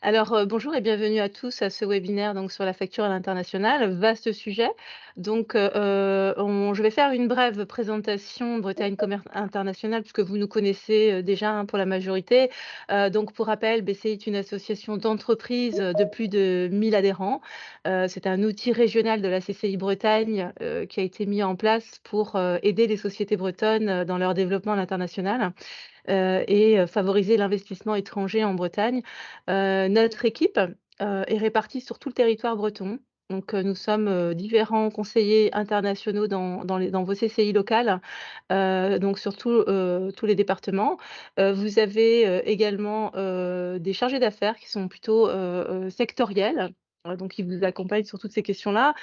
Alors, bonjour et bienvenue à tous à ce webinaire donc sur la facture à l'international. Vaste sujet. Donc, je vais faire une brève présentation Bretagne Commerce International puisque vous nous connaissez, déjà, hein, pour la majorité. Donc pour rappel, BCI est une association d'entreprises, de plus de 1 000 adhérents. C'est un outil régional de la CCI Bretagne, qui a été mis en place pour, aider les sociétés bretonnes, dans leur développement à l'international. Favoriser l'investissement étranger en Bretagne. Notre équipe, est répartie sur tout le territoire breton. Donc, nous sommes, différents conseillers internationaux dans vos CCI locales, donc sur tous les départements. Vous avez, également, des chargés d'affaires qui sont plutôt, sectoriels, donc qui vous accompagnent sur toutes ces questions-là.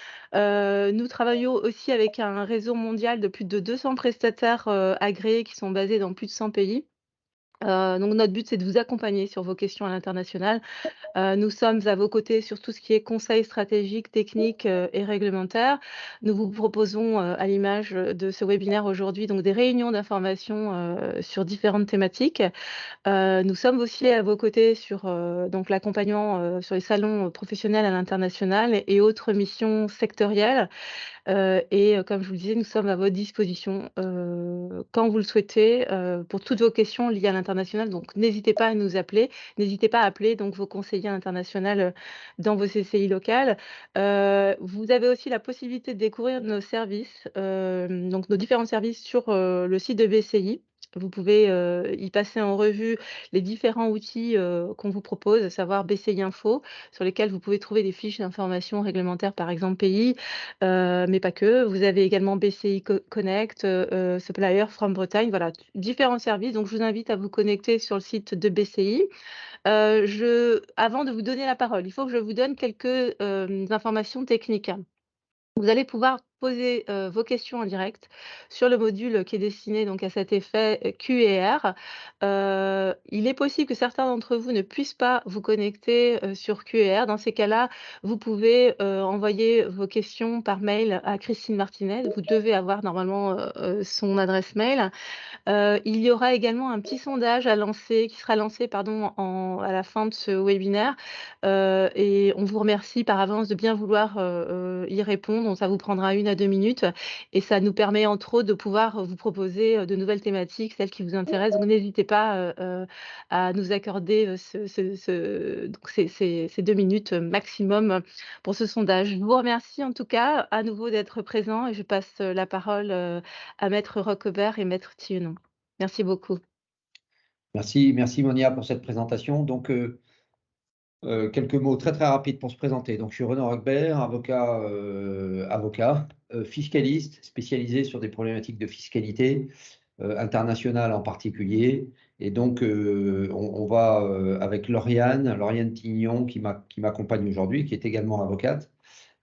Nous travaillons aussi avec un réseau mondial de plus de 200 prestataires, agréés qui sont basés dans plus de 100 pays. Donc notre but, c'est de vous accompagner sur vos questions à l'international. Nous sommes à vos côtés sur tout ce qui est conseil stratégique, technique, et réglementaire. Nous vous proposons, à l'image, de ce webinaire aujourd'hui, donc des réunions d'information, sur différentes thématiques. Nous sommes aussi à vos côtés sur, donc l'accompagnement, sur les salons, professionnels à l'international et autres missions sectorielles. Comme je vous le disais, nous sommes à votre disposition, quand vous le souhaitez, pour toutes vos questions liées à l'international. Donc n'hésitez pas à nous appeler. N'hésitez pas à appeler donc vos conseillers internationaux, dans vos CCI locales. Vous avez aussi la possibilité de découvrir nos services, donc nos différents services sur, le site de BCI. Vous pouvez, y passer en revue les différents outils, qu'on vous propose, à savoir BCI Info, sur lesquels vous pouvez trouver des fiches d'informations réglementaires, par exemple pays, mais pas que. Vous avez également BCI Connect, Supplier from Bretagne, voilà, différents services. Donc je vous invite à vous connecter sur le site de BCI. Avant de vous donner la parole, il faut que je vous donne quelques, informations techniques. Vous allez pouvoir poser, vos questions en direct sur le module qui est destiné donc à cet effet, Q&R. Il est possible que certains d'entre vous ne puissent pas vous connecter, sur Q&R. Dans ces cas-là, vous pouvez, envoyer vos questions par mail à Christine Martinez. Vous devez avoir normalement, son adresse mail. Il y aura également un petit sondage à lancer qui sera lancé pardon à la fin de ce webinaire, et on vous remercie par avance de bien vouloir, y répondre. Donc ça vous prendra 1 à 2 minutes et ça nous permet entre autres de pouvoir, vous proposer, de nouvelles thématiques, celles qui vous intéressent. Donc n'hésitez pas, à nous accorder, donc ces 2 minutes, maximum, pour ce sondage. Je vous remercie en tout cas à nouveau d'être présent et je passe, la parole, à maître Roquebert et maître Thienon. Merci beaucoup. Merci Monia pour cette présentation. Donc, quelques mots très très rapides pour se présenter. Donc, je suis Renaud Roquebert, avocat, fiscaliste spécialisé sur des problématiques de fiscalité internationale en particulier. Et donc, on va avec Lauriane Tignon qui m'accompagne aujourd'hui, qui est également avocate.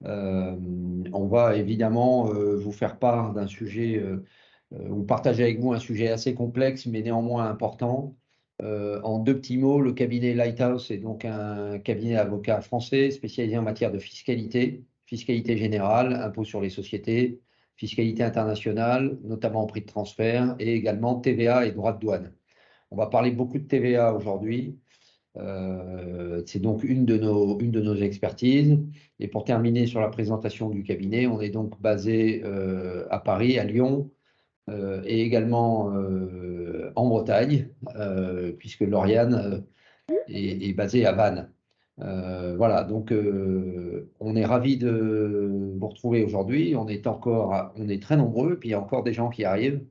On va évidemment vous faire part d'un sujet ou partager avec vous un sujet assez complexe mais néanmoins important. En deux petits mots, le cabinet Lighthouse est donc un cabinet d'avocats français spécialisé en matière de fiscalité, fiscalité générale, impôt sur les sociétés, fiscalité internationale, notamment prix de transfert, et également TVA et droits de douane. On va parler beaucoup de TVA aujourd'hui. C'est donc une de nos expertises. Et pour terminer sur la présentation du cabinet, on est donc basé à Paris, à Lyon, et également en Bretagne, puisque Lauriane est basée à Vannes. Voilà, donc on est ravis de vous retrouver aujourd'hui. On est très nombreux, puis il y a encore des gens qui arrivent.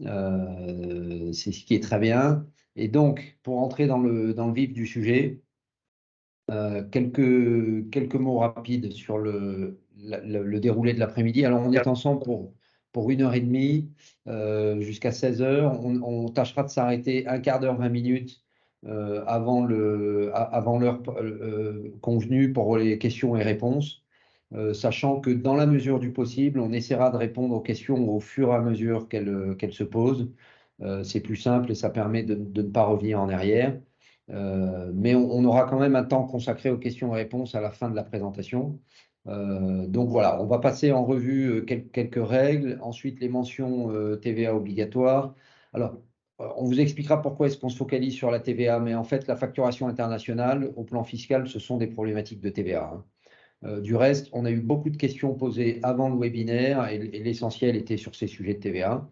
C'est ce qui est très bien. Et donc, pour entrer dans le vif du sujet, quelques mots rapides sur le déroulé de l'après-midi. Alors, on est ensemble pour 1 h 30 jusqu'à 16 h. On tâchera de s'arrêter un quart d'heure, 20 minutes avant l'heure convenue pour les questions et réponses, sachant que dans la mesure du possible, on essaiera de répondre aux questions au fur et à mesure qu'elles se posent. C'est plus simple et ça permet de ne pas revenir en arrière. Mais on aura quand même un temps consacré aux questions-réponses à la fin de la présentation. Donc voilà, on va passer en revue quelques règles. Ensuite, les mentions TVA obligatoires. Alors, on vous expliquera pourquoi est-ce qu'on se focalise sur la TVA, mais en fait, la facturation internationale, au plan fiscal, ce sont des problématiques de TVA, hein. Du reste, on a eu beaucoup de questions posées avant le webinaire et l'essentiel était sur ces sujets de TVA.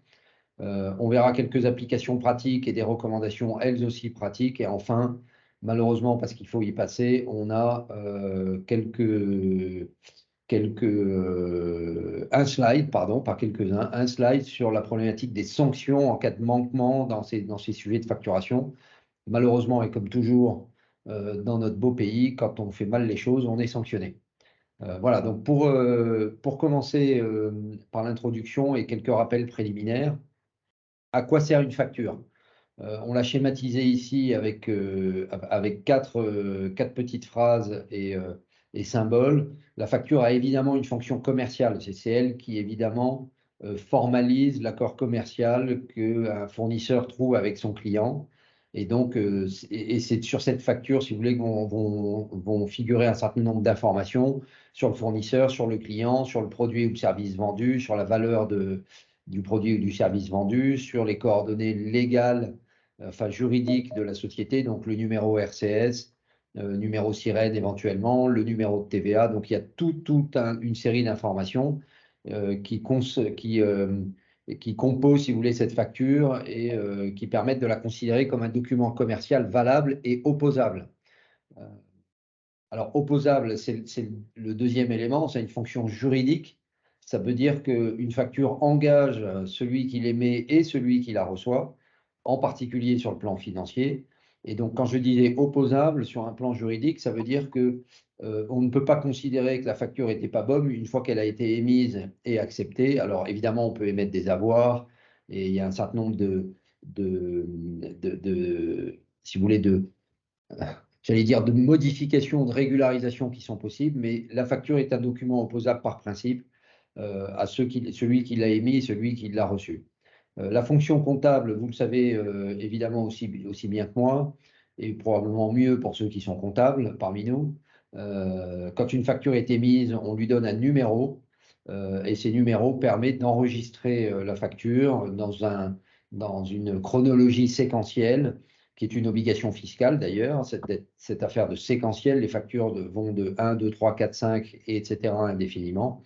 On verra quelques applications pratiques et des recommandations, elles aussi pratiques. Et enfin, malheureusement, parce qu'il faut y passer, on a un slide, pardon, pas quelques-uns, un slide sur la problématique des sanctions en cas de manquement dans ces sujets de facturation. Malheureusement, et comme toujours dans notre beau pays, quand on fait mal les choses, on est sanctionné. Voilà, donc pour commencer par l'introduction et quelques rappels préliminaires, à quoi sert une facture? On l'a schématisé ici avec quatre petites phrases et symboles. La facture a évidemment une fonction commerciale. C'est elle qui, évidemment, formalise l'accord commercial qu'un fournisseur trouve avec son client. Et donc, c'est sur cette facture, si vous voulez, vont figurer un certain nombre d'informations sur le fournisseur, sur le client, sur le produit ou le service vendu, sur la valeur du produit ou du service vendu, sur les coordonnées légales, enfin juridiques de la société, donc le numéro RCS, numéro SIREN éventuellement, le numéro de TVA. Donc il y a une série d'informations qui composent, si vous voulez, cette facture et qui permettent de la considérer comme un document commercial valable et opposable. Alors, opposable, c'est le deuxième élément, c'est une fonction juridique. Ça veut dire qu'une facture engage celui qui l'émet et celui qui la reçoit, en particulier sur le plan financier. Et donc, quand je disais opposable sur un plan juridique, ça veut dire que on ne peut pas considérer que la facture n'était pas bonne une fois qu'elle a été émise et acceptée. Alors, évidemment, on peut émettre des avoirs et il y a un certain nombre si vous voulez, j'allais dire, de modifications, de régularisation qui sont possibles, mais la facture est un document opposable par principe à celui qui l'a émis et celui qui l'a reçu. La fonction comptable, vous le savez évidemment aussi bien que moi, et probablement mieux pour ceux qui sont comptables parmi nous. Quand une facture est émise, on lui donne un numéro, et ces numéros permettent d'enregistrer la facture dans une chronologie séquentielle, qui est une obligation fiscale d'ailleurs, cette affaire de séquentiel. Les factures vont de 1, 2, 3, 4, 5, et etc. indéfiniment.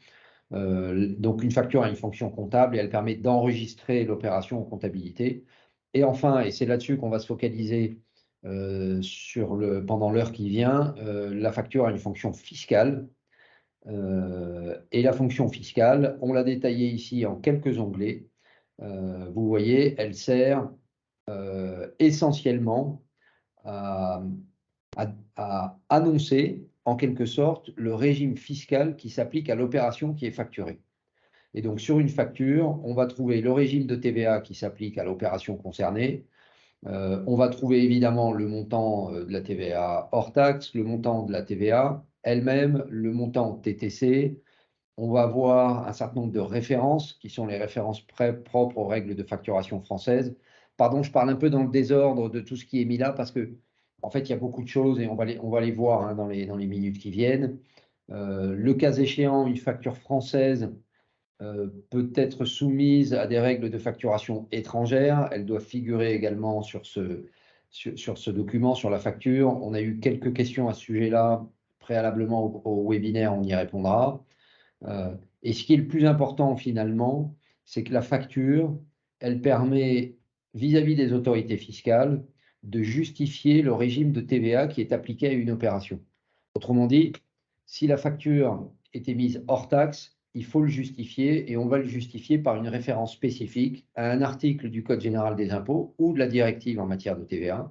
Donc une facture a une fonction comptable et elle permet d'enregistrer l'opération en comptabilité. Et enfin, et c'est là-dessus qu'on va se focaliser pendant l'heure qui vient, la facture a une fonction fiscale. Et la fonction fiscale, on l'a détaillée ici en quelques onglets. Vous voyez, elle sert essentiellement à, à annoncer en quelque sorte le régime fiscal qui s'applique à l'opération qui est facturée. Et donc sur une facture, on va trouver le régime de TVA qui s'applique à l'opération concernée. On va trouver évidemment le montant de la TVA hors taxe, le montant de la TVA elle-même, le montant TTC. On va avoir un certain nombre de références qui sont les références propres aux règles de facturation françaises. Pardon, je parle un peu dans le désordre de tout ce qui est mis là parce que, en fait, il y a beaucoup de choses et on va les voir hein, dans les minutes qui viennent. Le cas échéant, une facture française peut être soumise à des règles de facturation étrangères. Elle doit figurer également sur ce document, sur la facture. On a eu quelques questions à ce sujet-là préalablement au webinaire, on y répondra. Et ce qui est le plus important finalement, c'est que la facture, elle permet vis-à-vis des autorités fiscales de justifier le régime de TVA qui est appliqué à une opération. Autrement dit, si la facture est émise hors taxe, il faut le justifier et on va le justifier par une référence spécifique à un article du Code général des impôts ou de la directive en matière de TVA.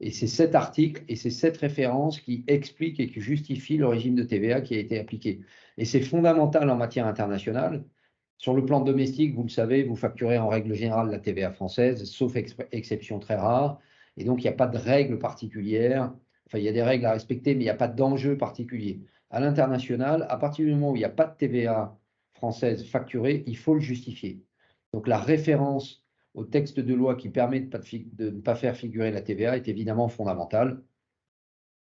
Et c'est cet article et c'est cette référence qui explique et qui justifie le régime de TVA qui a été appliqué. Et c'est fondamental en matière internationale. Sur le plan domestique, vous le savez, vous facturez en règle générale la TVA française, sauf exception très rare. Et donc, il n'y a pas de règles particulières. Enfin, il y a des règles à respecter, mais il n'y a pas d'enjeu particulier. À l'international, à partir du moment où il n'y a pas de TVA française facturée, il faut le justifier. Donc, la référence au texte de loi qui permet de ne pas faire figurer la TVA est évidemment fondamentale.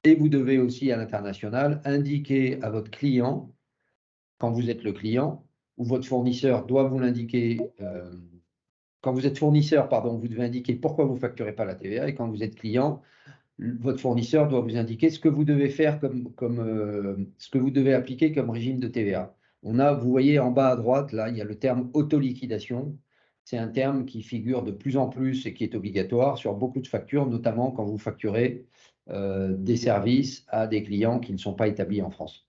Et vous devez aussi, à l'international, indiquer à votre client, quand vous êtes le client, ou votre fournisseur doit vous l'indiquer quand vous êtes fournisseur, pardon, vous devez indiquer pourquoi vous ne facturez pas la TVA, et quand vous êtes client, votre fournisseur doit vous indiquer ce que vous devez faire ce que vous devez appliquer comme régime de TVA. Vous voyez en bas à droite, là, il y a le terme autoliquidation. C'est un terme qui figure de plus en plus et qui est obligatoire sur beaucoup de factures, notamment quand vous facturez des services à des clients qui ne sont pas établis en France.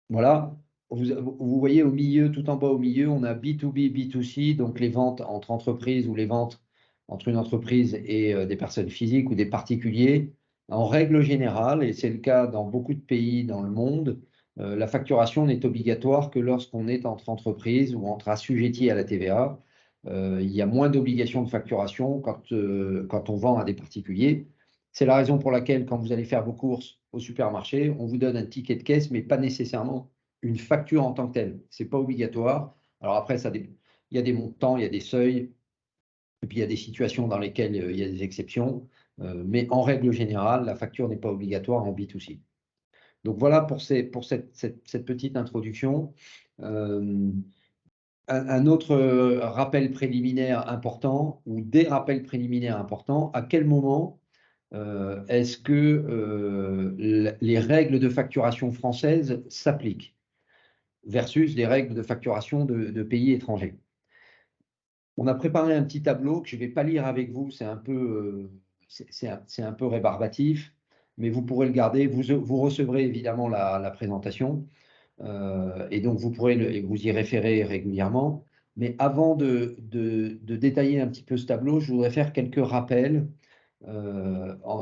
Voilà. Vous voyez au milieu, tout en bas au milieu, on a B2B, B2C, donc les ventes entre entreprises ou les ventes entre une entreprise et des personnes physiques ou des particuliers. En règle générale, et c'est le cas dans beaucoup de pays dans le monde, la facturation n'est obligatoire que lorsqu'on est entre entreprises ou entre assujettis à la TVA. Il y a moins d'obligations de facturation quand on vend à des particuliers. C'est la raison pour laquelle, quand vous allez faire vos courses au supermarché, on vous donne un ticket de caisse, mais pas nécessairement une facture en tant que telle. Ce n'est pas obligatoire. Alors après, il y a des montants, il y a des seuils, et puis il y a des situations dans lesquelles il y a des exceptions. Mais en règle générale, la facture n'est pas obligatoire en B2C. Donc voilà pour cette petite introduction. Un autre rappel préliminaire important, ou des rappels préliminaires importants, à quel moment est-ce que les règles de facturation françaises s'appliquent versus les règles de facturation de pays étrangers? On a préparé un petit tableau que je ne vais pas lire avec vous, c'est un peu rébarbatif, mais vous pourrez le garder. Vous recevrez évidemment la présentation, et donc vous pourrez vous y référer régulièrement. Mais avant de détailler un petit peu ce tableau, je voudrais faire quelques rappels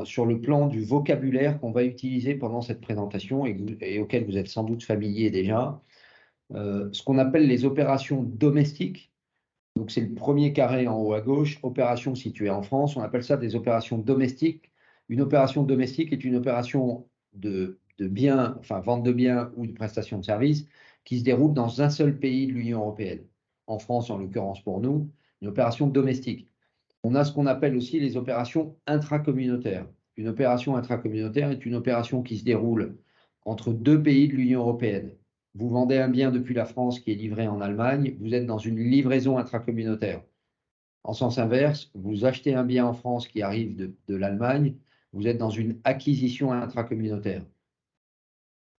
sur le plan du vocabulaire qu'on va utiliser pendant cette présentation et auquel vous êtes sans doute familier déjà. Ce qu'on appelle les opérations domestiques. Donc, c'est le premier carré en haut à gauche, opération située en France. On appelle ça des opérations domestiques. Une opération domestique est une opération de biens, enfin vente de biens ou de prestation de services qui se déroule dans un seul pays de l'Union européenne. En France, en l'occurrence pour nous, une opération domestique. On a ce qu'on appelle aussi les opérations intracommunautaires. Une opération intracommunautaire est une opération qui se déroule entre deux pays de l'Union européenne. Vous vendez un bien depuis la France qui est livré en Allemagne, vous êtes dans une livraison intracommunautaire. En sens inverse, vous achetez un bien en France qui arrive de l'Allemagne, vous êtes dans une acquisition intracommunautaire.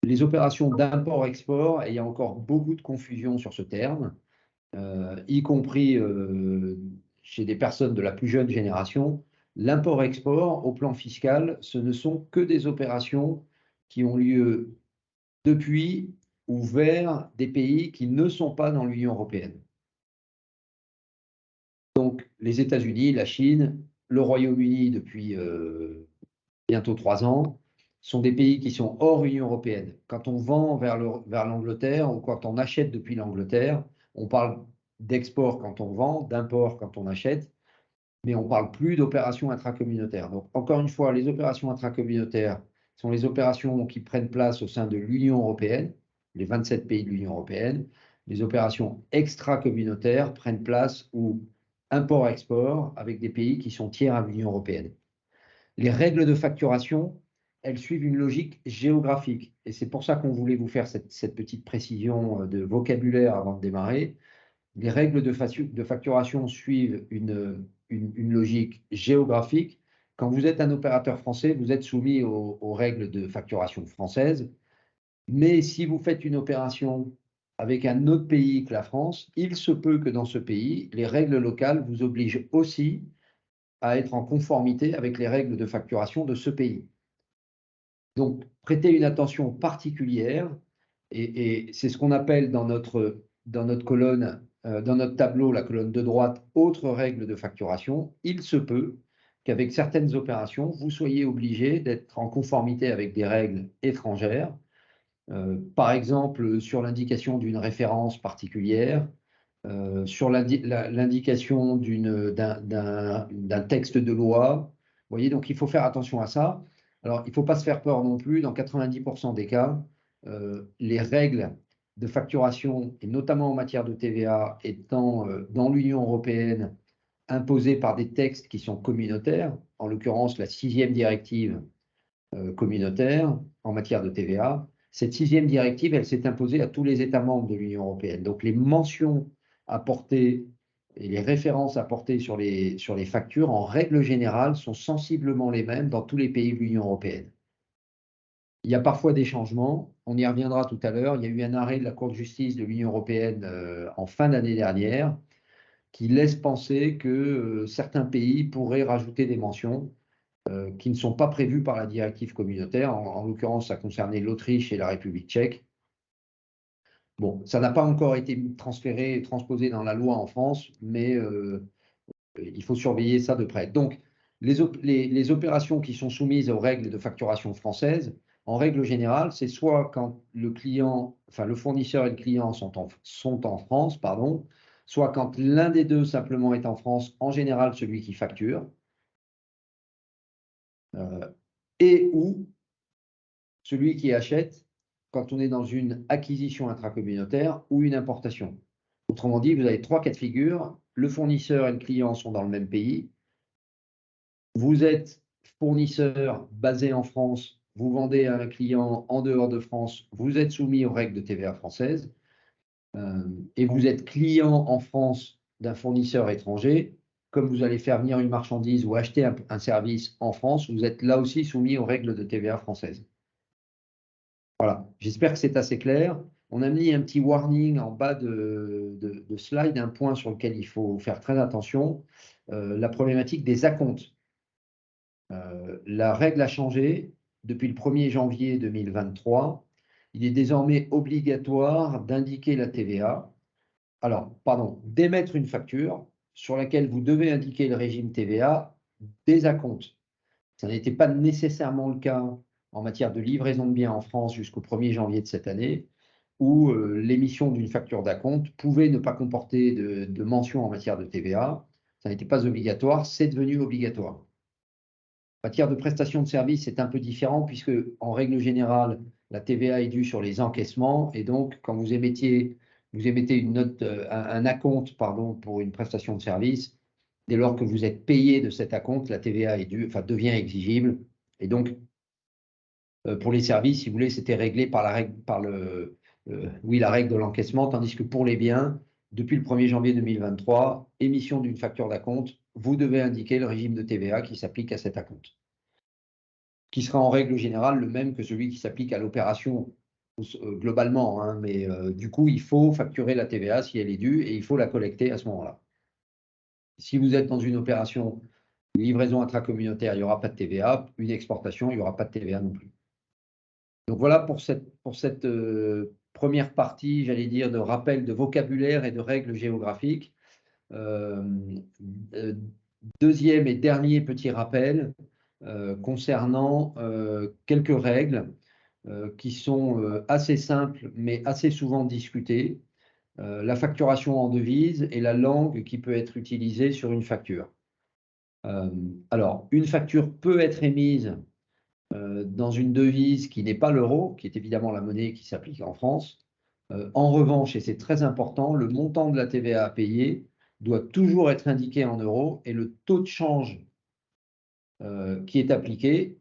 Les opérations d'import-export, et il y a encore beaucoup de confusion sur ce terme, y compris chez des personnes de la plus jeune génération. L'import-export, au plan fiscal, ce ne sont que des opérations qui ont lieu depuis ou vers des pays qui ne sont pas dans l'Union européenne. Donc, les États-Unis, la Chine, le Royaume-Uni depuis bientôt 3 ans, sont des pays qui sont hors Union européenne. Quand on vend vers l'Angleterre ou quand on achète depuis l'Angleterre, on parle d'export quand on vend, d'import quand on achète, mais on ne parle plus d'opérations intracommunautaires. Donc, encore une fois, les opérations intracommunautaires sont les opérations qui prennent place au sein de l'Union européenne, les 27 pays de l'Union européenne. Les opérations extracommunautaires prennent place ou import-export avec des pays qui sont tiers à l'Union européenne. Les règles de facturation, elles suivent une logique géographique. Et c'est pour ça qu'on voulait vous faire cette petite précision de vocabulaire avant de démarrer. Les règles de facturation suivent une logique géographique. Quand vous êtes un opérateur français, vous êtes soumis aux règles de facturation françaises. Mais si vous faites une opération avec un autre pays que la France, il se peut que dans ce pays, les règles locales vous obligent aussi à être en conformité avec les règles de facturation de ce pays. Donc, prêtez une attention particulière, et c'est ce qu'on appelle dans notre colonne, dans notre tableau, la colonne de droite, autres règles de facturation. Il se peut qu'avec certaines opérations, vous soyez obligé d'être en conformité avec des règles étrangères, par exemple sur l'indication d'une référence particulière, sur l'indication d'un texte de loi. Vous voyez, donc il faut faire attention à ça. Alors, il ne faut pas se faire peur non plus. Dans 90% des cas, les règles de facturation, et notamment en matière de TVA, étant dans l'Union européenne imposées par des textes qui sont communautaires, en l'occurrence la 6e directive communautaire en matière de TVA, cette 6e directive, elle s'est imposée à tous les États membres de l'Union européenne. Donc, les mentions apportées et les références apportées sur les factures, en règle générale, sont sensiblement les mêmes dans tous les pays de l'Union européenne. Il y a parfois des changements, on y reviendra tout à l'heure. Il y a eu un arrêt de la Cour de justice de l'Union européenne en fin d'année dernière qui laisse penser que certains pays pourraient rajouter des mentions qui ne sont pas prévues par la directive communautaire. En l'occurrence, ça concernait l'Autriche et la République tchèque. Bon, ça n'a pas encore été transféré et transposé dans la loi en France, mais il faut surveiller ça de près. Donc, les opérations qui sont soumises aux règles de facturation françaises, en règle générale, c'est soit quand le client, enfin le fournisseur et le client sont en France, pardon, soit quand l'un des deux simplement est en France, en général celui qui facture, et ou celui qui achète quand on est dans une acquisition intracommunautaire ou une importation. Autrement dit, vous avez 3 cas de figure. Le fournisseur et le client sont dans le même pays. Vous êtes fournisseur basé en France, vous vendez à un client en dehors de France, vous êtes soumis aux règles de TVA françaises, et vous êtes client en France d'un fournisseur étranger. Comme vous allez faire venir une marchandise ou acheter un service en France, vous êtes là aussi soumis aux règles de TVA françaises. Voilà, j'espère que c'est assez clair. On a mis un petit warning en bas de slide, un point sur lequel il faut faire très attention, la problématique des acomptes. La règle a changé depuis le 1er janvier 2023. Il est désormais obligatoire d'indiquer la TVA. Alors, pardon, d'émettre une facture sur laquelle vous devez indiquer le régime TVA des acomptes. Ça n'était pas nécessairement le cas en matière de livraison de biens en France jusqu'au 1er janvier de cette année, où l'émission d'une facture d'acompte pouvait ne pas comporter de mention en matière de TVA. Ça n'était pas obligatoire, c'est devenu obligatoire. En matière de prestation de service, c'est un peu différent puisque, en règle générale, la TVA est due sur les encaissements et donc, quand vous émettez une note, un acompte, pardon, pour une prestation de service, dès lors que vous êtes payé de cet acompte, la TVA est due, enfin, devient exigible. Et donc, pour les services, si vous voulez, c'était réglé par la règle, la règle de l'encaissement, tandis que pour les biens, depuis le 1er janvier 2023, émission d'une facture d'acompte, vous devez indiquer le régime de TVA qui s'applique à cet acompte, qui sera en règle générale le même que celui qui s'applique à l'opération globalement, hein, mais du coup, il faut facturer la TVA si elle est due et il faut la collecter à ce moment-là. Si vous êtes dans une opération livraison intracommunautaire, il n'y aura pas de TVA. Une exportation, il n'y aura pas de TVA non plus. Donc voilà pour cette première partie, j'allais dire, de rappel de vocabulaire et de règles géographiques. Deuxième et dernier petit rappel concernant quelques règles qui sont assez simples mais assez souvent discutées. La facturation en devise et la langue qui peut être utilisée sur une facture. Alors, une facture peut être émise dans une devise qui n'est pas l'euro, qui est évidemment la monnaie qui s'applique en France. En revanche, et c'est très important, le montant de la TVA à payer doit toujours être indiqué en euros et le taux de change qui est appliqué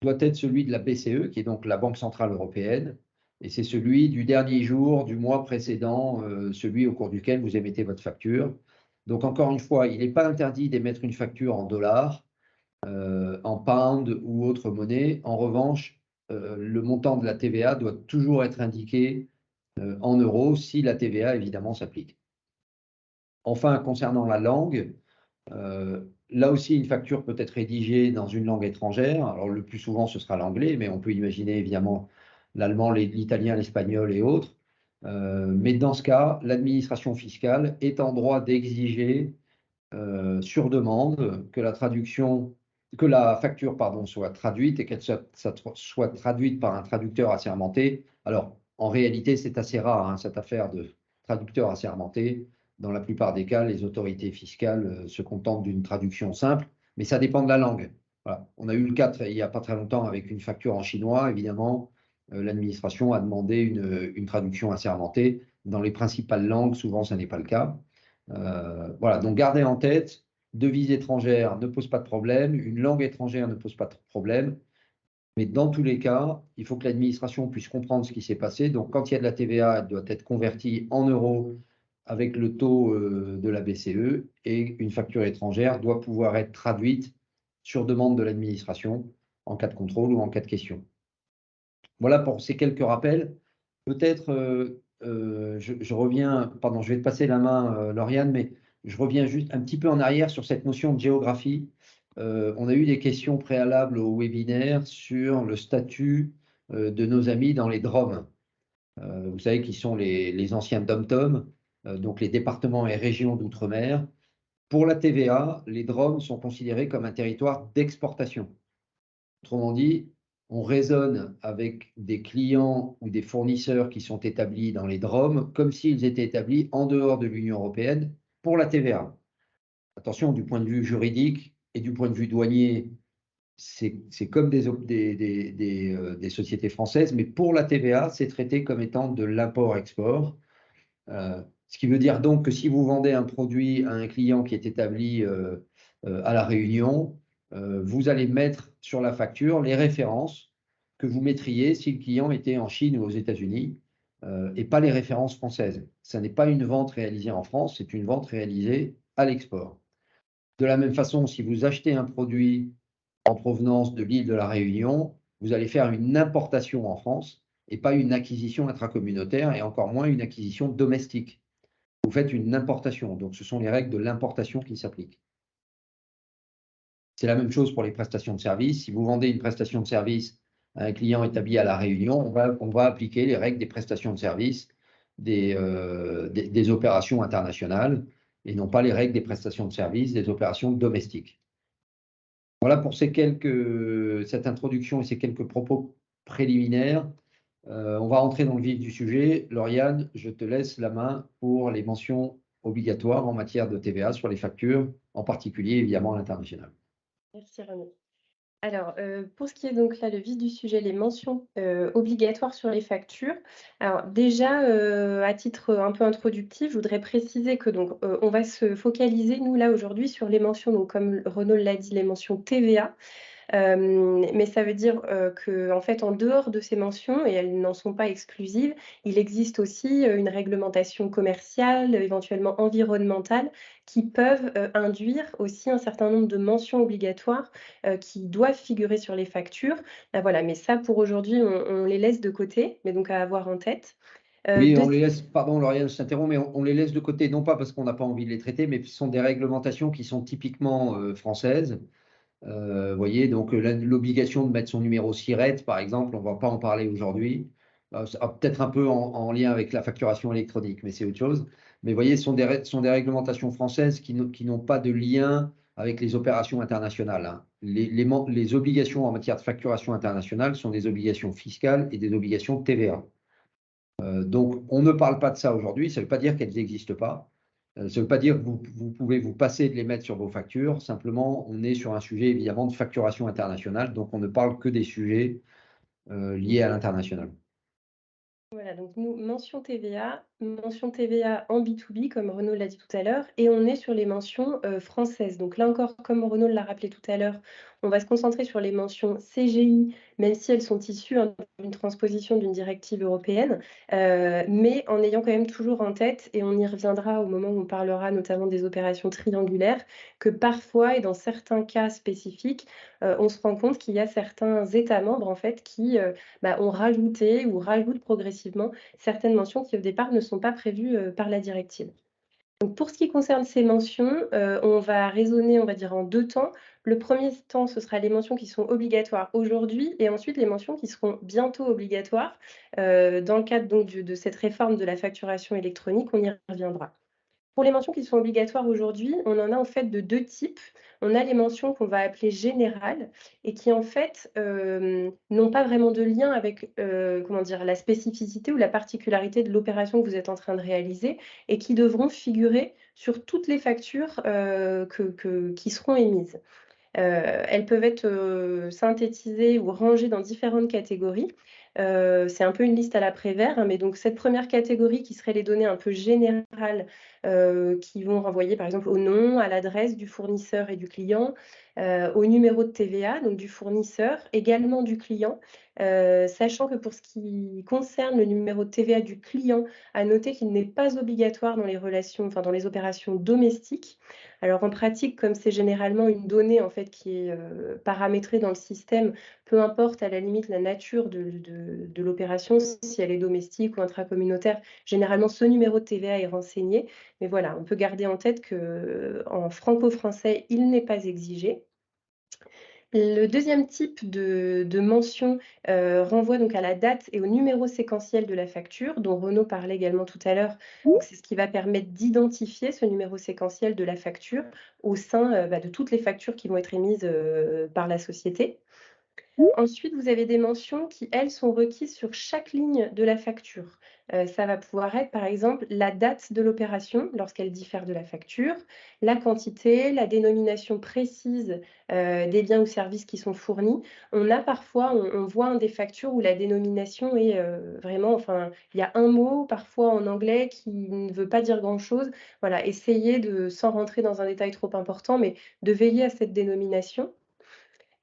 doit être celui de la BCE, qui est donc la Banque Centrale Européenne, et c'est celui du dernier jour du mois précédent, celui au cours duquel vous émettez votre facture. Donc encore une fois, il n'est pas interdit d'émettre une facture en dollars, en pound ou autre monnaie. En revanche, le montant de la TVA doit toujours être indiqué en euros si la TVA évidemment s'applique. Enfin, concernant la langue, là aussi, une facture peut être rédigée dans une langue étrangère. Alors, le plus souvent, ce sera l'anglais, mais on peut imaginer évidemment l'allemand, l'italien, l'espagnol et autres. Mais dans ce cas, l'administration fiscale est en droit d'exiger sur demande que la facture, pardon, soit traduite et qu'elle soit traduite par un traducteur assermenté. Alors, en réalité, c'est assez rare, hein, cette affaire de traducteur assermenté. Dans la plupart des cas, les autorités fiscales se contentent d'une traduction simple, mais ça dépend de la langue. Voilà. On a eu le cas il n'y a pas très longtemps avec une facture en chinois. Évidemment, l'administration a demandé une traduction assermentée. Dans les principales langues, souvent, ça n'est pas le cas. Voilà, donc gardez en tête, devise étrangère ne pose pas de problème, une langue étrangère ne pose pas de problème, mais dans tous les cas, il faut que l'administration puisse comprendre ce qui s'est passé. Donc, quand il y a de la TVA, elle doit être convertie en euros avec le taux de la BCE, et une facture étrangère doit pouvoir être traduite sur demande de l'administration en cas de contrôle ou en cas de question. Voilà pour ces quelques rappels. Peut-être, je reviens, pardon, je vais te passer la main, Lauriane, mais je reviens juste un petit peu en arrière sur cette notion de géographie. On a eu des questions préalables au webinaire sur le statut de nos amis dans les DROM. Vous savez qui sont les anciens DOM-TOM, donc les départements et régions d'outre-mer. Pour la TVA, les DROM sont considérés comme un territoire d'exportation. Autrement dit, on raisonne avec des clients ou des fournisseurs qui sont établis dans les DROM comme s'ils étaient établis en dehors de l'Union européenne pour la TVA. Attention, du point de vue juridique et du point de vue douanier, c'est comme des sociétés françaises, mais pour la TVA, c'est traité comme étant de l'import-export. Ce qui veut dire donc que si vous vendez un produit à un client qui est établi à La Réunion, vous allez mettre sur la facture les références que vous mettriez si le client était en Chine ou aux États-Unis, et pas les références françaises. Ce n'est pas une vente réalisée en France, c'est une vente réalisée à l'export. De la même façon, si vous achetez un produit en provenance de l'île de la Réunion, vous allez faire une importation en France et pas une acquisition intracommunautaire, et encore moins une acquisition domestique. Vous faites une importation, donc ce sont les règles de l'importation qui s'appliquent. C'est la même chose pour les prestations de services. Si vous vendez une prestation de service à un client établi à La Réunion, on va appliquer les règles des prestations de services des opérations internationales, et non pas les règles des prestations de services des opérations domestiques. Voilà pour cette introduction et ces quelques propos préliminaires. On va rentrer dans le vif du sujet. Lauriane, je te laisse la main pour les mentions obligatoires en matière de TVA sur les factures, en particulier évidemment à l'international. Merci René. Alors, pour ce qui est donc là, le vif du sujet, les mentions obligatoires sur les factures. Alors déjà, à titre un peu introductif, je voudrais préciser que donc, on va se focaliser, nous, là, aujourd'hui, sur les mentions, donc comme Renaud l'a dit, les mentions TVA. Mais ça veut dire qu'en fait, en dehors de ces mentions, et elles n'en sont pas exclusives, il existe aussi une réglementation commerciale, éventuellement environnementale, qui peuvent induire aussi un certain nombre de mentions obligatoires qui doivent figurer sur les factures. Voilà, mais ça, pour aujourd'hui, on les laisse de côté, mais donc à avoir en tête. Oui, on les laisse, pardon Lauriane, je t'interromps, mais on les laisse de côté, non pas parce qu'on n'a pas envie de les traiter, mais ce sont des réglementations qui sont typiquement françaises. Vous voyez, donc l'obligation de mettre son numéro SIRET, par exemple, on ne va pas en parler aujourd'hui. Peut-être un peu en lien avec la facturation électronique, mais c'est autre chose. Mais vous voyez, ce sont des réglementations françaises qui n'ont pas de lien avec les opérations internationales, hein. Les obligations en matière de facturation internationale sont des obligations fiscales et des obligations de TVA. Donc, on ne parle pas de ça aujourd'hui. Ça ne veut pas dire qu'elles n'existent pas. Ça ne veut pas dire que vous pouvez vous passer de les mettre sur vos factures. Simplement, on est sur un sujet évidemment de facturation internationale. Donc, on ne parle que des sujets liés à l'international. Voilà, donc nous, mention TVA en B2B, comme Renaud l'a dit tout à l'heure, et on est sur les mentions françaises. Donc là encore, comme Renaud l'a rappelé tout à l'heure, on va se concentrer sur les mentions CGI, même si elles sont issues d'une transposition d'une directive européenne, mais en ayant quand même toujours en tête, et on y reviendra au moment où on parlera notamment des opérations triangulaires, que parfois, et dans certains cas spécifiques, on se rend compte qu'il y a certains États membres en fait qui ont rajouté ou rajoutent progressivement certaines mentions qui au départ ne sont pas prévues par la directive. Donc pour ce qui concerne ces mentions, on va raisonner, on va dire, en 2 temps. Le premier temps, ce sera les mentions qui sont obligatoires aujourd'hui et ensuite les mentions qui seront bientôt obligatoires. Dans le cadre donc de cette réforme de la facturation électronique, on y reviendra. Pour les mentions qui sont obligatoires aujourd'hui, on en a en fait de 2 types. On a les mentions qu'on va appeler générales et qui en fait, n'ont pas vraiment de lien avec, comment dire? La spécificité ou la particularité de l'opération que vous êtes en train de réaliser et qui devront figurer sur toutes les factures, qui seront émises. Elles peuvent être, synthétisées ou rangées dans différentes catégories. C'est un peu une liste à la Prévert, hein, mais donc cette première catégorie qui serait les données un peu générales, qui vont renvoyer par exemple au nom, à l'adresse du fournisseur et du client, au numéro de TVA, donc du fournisseur, également du client. Sachant que pour ce qui concerne le numéro de TVA du client, à noter qu'il n'est pas obligatoire dans les relations, enfin dans les opérations domestiques. Alors en pratique, comme c'est généralement une donnée en fait qui est paramétrée dans le système, peu importe à la limite la nature de l'opération, si elle est domestique ou intracommunautaire, généralement ce numéro de TVA est renseigné. Mais voilà, on peut garder en tête qu'en franco-français, il n'est pas exigé. Le deuxième type de mention renvoie donc à la date et au numéro séquentiel de la facture, dont Renaud parlait également tout à l'heure. Donc c'est ce qui va permettre d'identifier ce numéro séquentiel de la facture au sein de toutes les factures qui vont être émises par la société. Ensuite, vous avez des mentions qui, elles, sont requises sur chaque ligne de la facture. Ça va pouvoir être, par exemple, la date de l'opération lorsqu'elle diffère de la facture, la quantité, la dénomination précise des biens ou services qui sont fournis. On a parfois, on voit des factures où la dénomination est vraiment, enfin, il y a un mot, parfois en anglais, qui ne veut pas dire grand-chose. Voilà, essayez de, sans rentrer dans un détail trop important, mais de veiller à cette dénomination.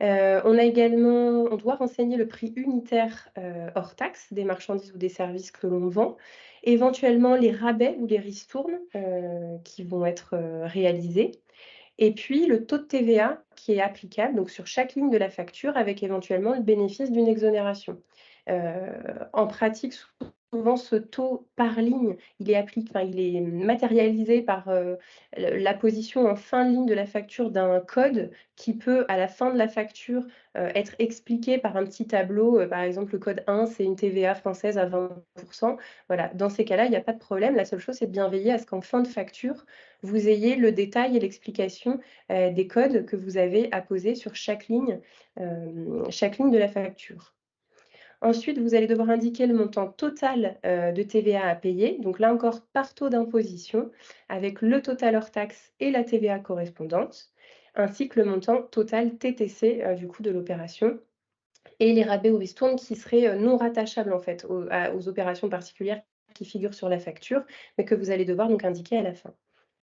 On doit renseigner le prix unitaire, hors taxe des marchandises ou des services que l'on vend, éventuellement les rabais ou les ristournes, qui vont être, réalisés et puis le taux de TVA qui est applicable, donc sur chaque ligne de la facture avec éventuellement le bénéfice d'une exonération. En pratique, souvent ce taux par ligne, il est matérialisé par, l'apposition en fin de ligne de la facture d'un code qui peut, à la fin de la facture, être expliqué par un petit tableau. Par exemple, le code 1, c'est une TVA française à 20. Voilà, dans ces cas-là, il n'y a pas de problème. La seule chose, c'est de bien veiller à ce qu'en fin de facture, vous ayez le détail et l'explication, des codes que vous avez apposés sur chaque ligne de la facture. Ensuite, vous allez devoir indiquer le montant total de TVA à payer. Donc là encore, par taux d'imposition, avec le total hors taxe et la TVA correspondante, ainsi que le montant total TTC du coût de l'opération et les rabais ou ristournes qui seraient non rattachables en fait aux opérations particulières qui figurent sur la facture, mais que vous allez devoir donc indiquer à la fin.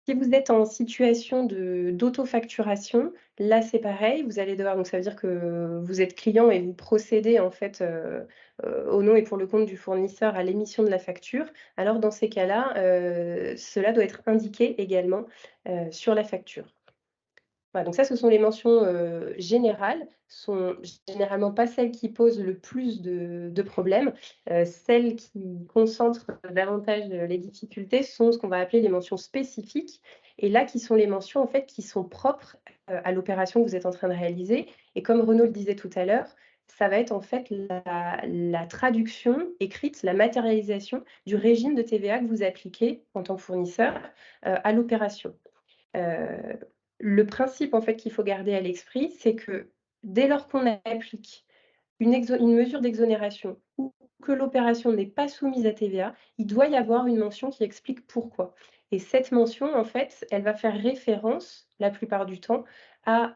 Si vous êtes en situation d'autofacturation, là, c'est pareil, vous allez devoir, donc ça veut dire que vous êtes client et vous procédez en fait, au nom et pour le compte du fournisseur à l'émission de la facture. Alors dans ces cas-là, cela doit être indiqué également, sur la facture. Voilà, donc ça, ce sont les mentions, générales, sont généralement pas celles qui posent le plus de problèmes. Celles qui concentrent davantage, les difficultés sont ce qu'on va appeler les mentions spécifiques et là, qui sont les mentions, en fait, qui sont propres, à l'opération que vous êtes en train de réaliser et comme Renaud le disait tout à l'heure, ça va être, en fait, la traduction écrite, la matérialisation du régime de TVA que vous appliquez en tant que fournisseur, à l'opération. Heu, le principe, en fait, qu'il faut garder à l'esprit, c'est que dès lors qu'on applique une mesure d'exonération ou que l'opération n'est pas soumise à TVA, il doit y avoir une mention qui explique pourquoi et cette mention, en fait, elle va faire référence, la plupart du temps, à,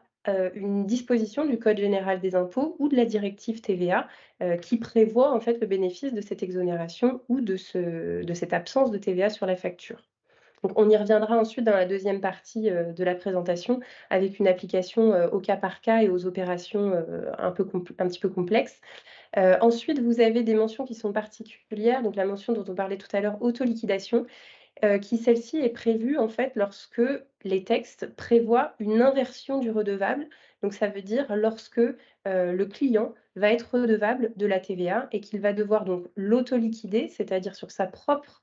une disposition du code général des impôts ou de la directive TVA, qui prévoit, en fait, le bénéfice de cette exonération ou de cette absence de TVA sur la facture. Donc on y reviendra ensuite dans la deuxième partie, de la présentation avec une application, au cas par cas et aux opérations, un petit peu complexes. Ensuite, vous avez des mentions qui sont particulières, donc la mention dont on parlait tout à l'heure, autoliquidation, qui celle-ci est prévue en fait lorsque les textes prévoient une inversion du redevable. Donc ça veut dire lorsque, le client va être redevable de la TVA et qu'il va devoir donc l'autoliquider, c'est-à-dire sur sa propre,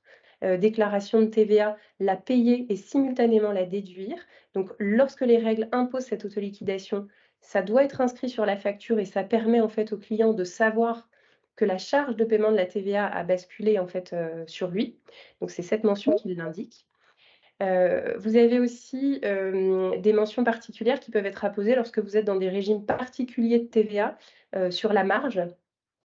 déclaration de TVA, la payer et simultanément la déduire. Donc lorsque les règles imposent cette autoliquidation, ça doit être inscrit sur la facture et ça permet en fait au client de savoir que la charge de paiement de la TVA a basculé en fait, sur lui. Donc c'est cette mention qui l'indique. Vous avez aussi, des mentions particulières qui peuvent être apposées lorsque vous êtes dans des régimes particuliers de TVA, sur la marge.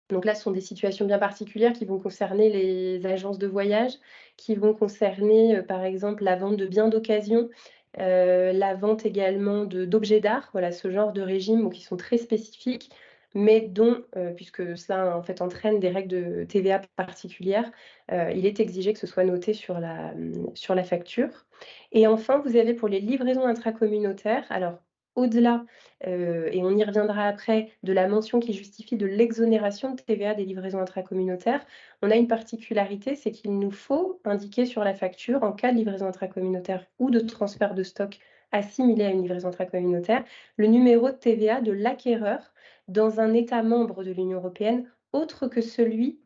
Donc là, ce sont des situations bien particulières qui vont concerner les agences de voyage, qui vont concerner, par exemple, la vente de biens d'occasion, la vente également d'objets d'art. Voilà, ce genre de régimes, qui sont très spécifiques. mais dont, puisque cela en fait entraîne des règles de TVA particulières, il est exigé que ce soit noté sur la facture. Et enfin, vous avez pour les livraisons intracommunautaires, alors au-delà, et on y reviendra après, de la mention qui justifie de l'exonération de TVA des livraisons intracommunautaires, on a une particularité, c'est qu'il nous faut indiquer sur la facture, en cas de livraison intracommunautaire ou de transfert de stock assimilé à une livraison intracommunautaire, le numéro de TVA de l'acquéreur dans un État membre de l'Union européenne autre que celui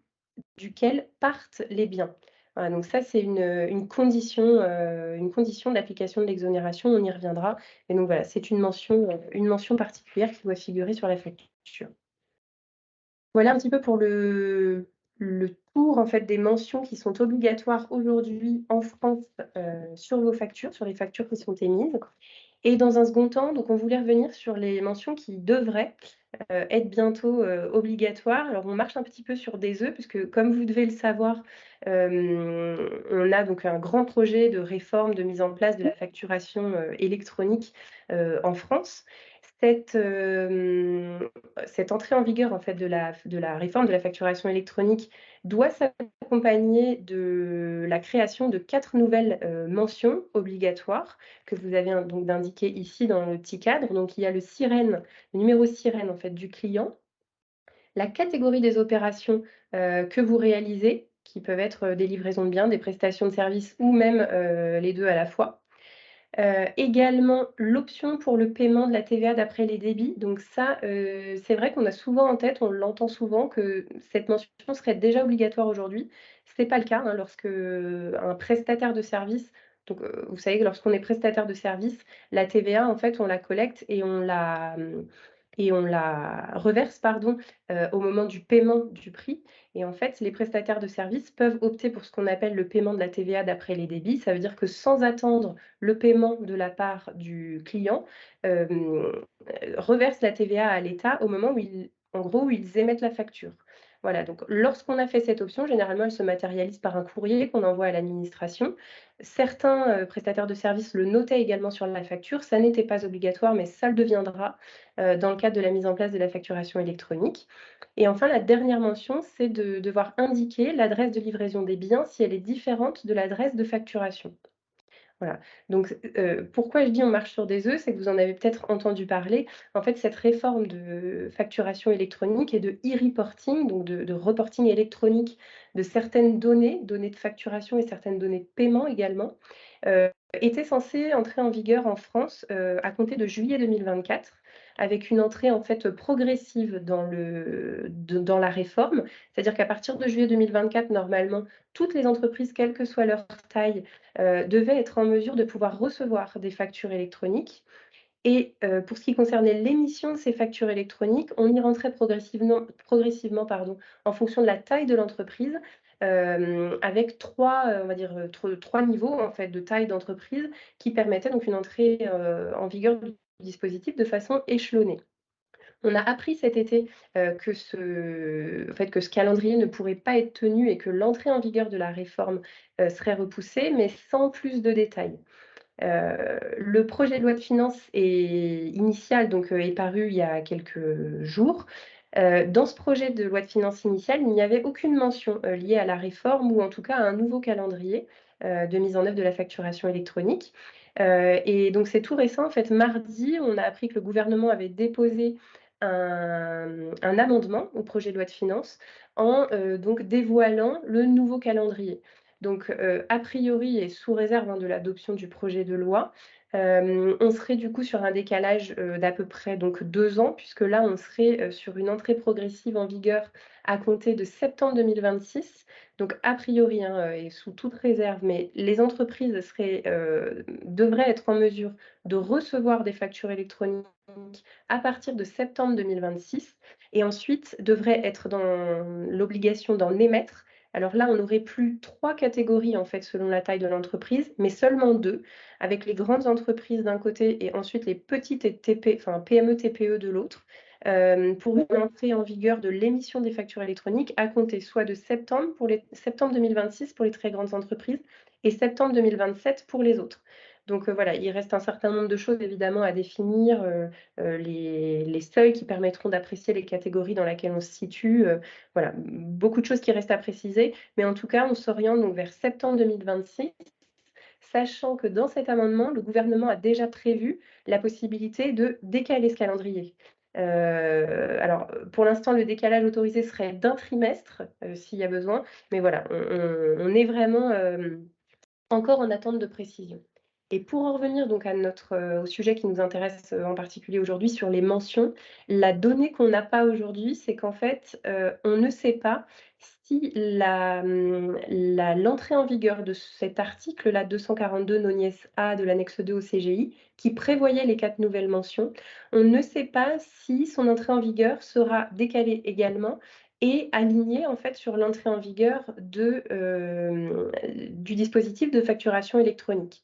duquel partent les biens. Voilà, donc ça, c'est une condition de l'application de l'exonération, on y reviendra. Et donc voilà, c'est une mention particulière qui doit figurer sur la facture. Voilà un petit peu pour le tour en fait des mentions qui sont obligatoires aujourd'hui en France, sur vos factures, sur les factures qui sont émises. Et dans un second temps, donc on voulait revenir sur les mentions qui devraient, être bientôt, obligatoires. Alors on marche un petit peu sur des œufs puisque comme vous devez le savoir, on a donc un grand projet de réforme, de mise en place de la facturation, électronique, en France. Cette entrée en vigueur en fait de la réforme de la facturation électronique doit s'accompagner de la création de 4 nouvelles, mentions obligatoires que vous avez donc d'indiquer ici dans le petit cadre. Donc il y a le numéro sirène en fait du client, la catégorie des opérations, que vous réalisez, qui peuvent être, des livraisons de biens, des prestations de services ou même, les 2 à la fois. Également l'option pour le paiement de la TVA d'après les débits. Donc ça, c'est vrai qu'on a souvent en tête, on l'entend souvent que cette mention serait déjà obligatoire aujourd'hui. C'est pas le cas, hein, lorsque, un prestataire de service donc, vous savez que lorsqu'on est prestataire de service, la TVA en fait on la collecte et on la reverse pardon, au moment du paiement du prix. Et en fait, les prestataires de services peuvent opter pour ce qu'on appelle le paiement de la TVA d'après les débits. Ça veut dire que sans attendre le paiement de la part du client, reverse la TVA à l'État au moment où en gros, où ils émettent la facture. Voilà, donc lorsqu'on a fait cette option, généralement, elle se matérialise par un courrier qu'on envoie à l'administration. Certains, prestataires de services le notaient également sur la facture. Ça n'était pas obligatoire, mais ça le deviendra, dans le cadre de la mise en place de la facturation électronique. Et enfin, la dernière mention, c'est de devoir indiquer l'adresse de livraison des biens si elle est différente de l'adresse de facturation. Voilà, donc pourquoi je dis on marche sur des œufs? C'est que vous en avez peut-être entendu parler. En fait, cette réforme de facturation électronique et de e-reporting, donc de reporting électronique de certaines données de facturation et certaines données de paiement également, était censée entrer en vigueur en France, à compter de juillet 2024 avec une entrée en fait progressive dans la réforme. C'est-à-dire qu'à partir de juillet 2024, normalement, toutes les entreprises, quelle que soit leur taille, devaient être en mesure de pouvoir recevoir des factures électroniques. Et pour ce qui concernait l'émission de ces factures électroniques, on y rentrait progressivement pardon, en fonction de la taille de l'entreprise, avec 3, on va dire, 3 niveaux en fait de taille d'entreprise qui permettaient donc une entrée, en vigueur du dispositif de façon échelonnée. On a appris cet été, que ce calendrier ne pourrait pas être tenu et que l'entrée en vigueur de la réforme, serait repoussée, mais sans plus de détails. Le projet de loi de finances initial donc, est paru il y a quelques jours. Dans ce projet de loi de finances initial, il n'y avait aucune mention, liée à la réforme ou en tout cas à un nouveau calendrier, de mise en œuvre de la facturation électronique. Et donc c'est tout récent, en fait, mardi, on a appris que le gouvernement avait déposé un amendement au projet de loi de finances en, donc dévoilant le nouveau calendrier. Donc, a priori et sous réserve, hein, de l'adoption du projet de loi, on serait du coup sur un décalage, d'à peu près donc 2 ans puisque là, on serait, sur une entrée progressive en vigueur à compter de septembre 2026. Donc a priori, hein, et sous toute réserve, mais les entreprises devraient être en mesure de recevoir des factures électroniques à partir de septembre 2026 et ensuite devraient être dans l'obligation d'en émettre. Alors là, on n'aurait plus 3 catégories en fait selon la taille de l'entreprise, mais seulement 2, avec les grandes entreprises d'un côté et ensuite les petites et PME, TPE de l'autre, pour une entrée en vigueur de l'émission des factures électroniques à compter soit de septembre 2026 pour les très grandes entreprises et septembre 2027 pour les autres. Donc voilà, il reste un certain nombre de choses évidemment à définir, les seuils qui permettront d'apprécier les catégories dans lesquelles on se situe, voilà, beaucoup de choses qui restent à préciser, mais en tout cas, on s'oriente donc vers septembre 2026, sachant que dans cet amendement, le gouvernement a déjà prévu la possibilité de décaler ce calendrier. Alors, pour l'instant, le décalage autorisé serait d'1 trimestre, s'il y a besoin, mais voilà, on est vraiment, encore en attente de précision. Et pour en revenir donc à notre, au sujet qui nous intéresse, en particulier aujourd'hui sur les mentions, la donnée qu'on n'a pas aujourd'hui, c'est qu'en fait, on ne sait pas si l'entrée en vigueur de cet article-là, 242 nonies A de l'annexe 2 au CGI, qui prévoyait les 4 nouvelles mentions, on ne sait pas si son entrée en vigueur sera décalée également et aligné en fait sur l'entrée en vigueur du dispositif de facturation électronique.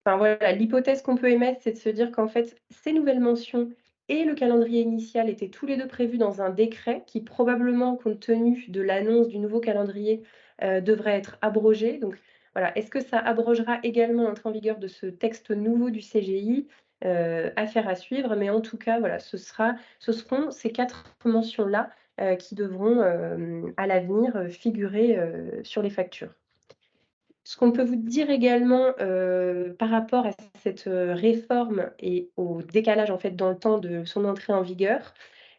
Enfin voilà, l'hypothèse qu'on peut émettre, c'est de se dire qu'en fait, ces nouvelles mentions et le calendrier initial étaient tous les 2 prévus dans un décret qui probablement, compte tenu de l'annonce du nouveau calendrier, devrait être abrogé. Donc voilà, est-ce que ça abrogera également l'entrée en vigueur de ce texte nouveau du CGI? Affaire à suivre, mais en tout cas, voilà, ce seront ces 4 mentions-là, qui devront, à l'avenir, figurer, sur les factures. Ce qu'on peut vous dire également, par rapport à cette, réforme et au décalage, en fait, dans le temps de son entrée en vigueur,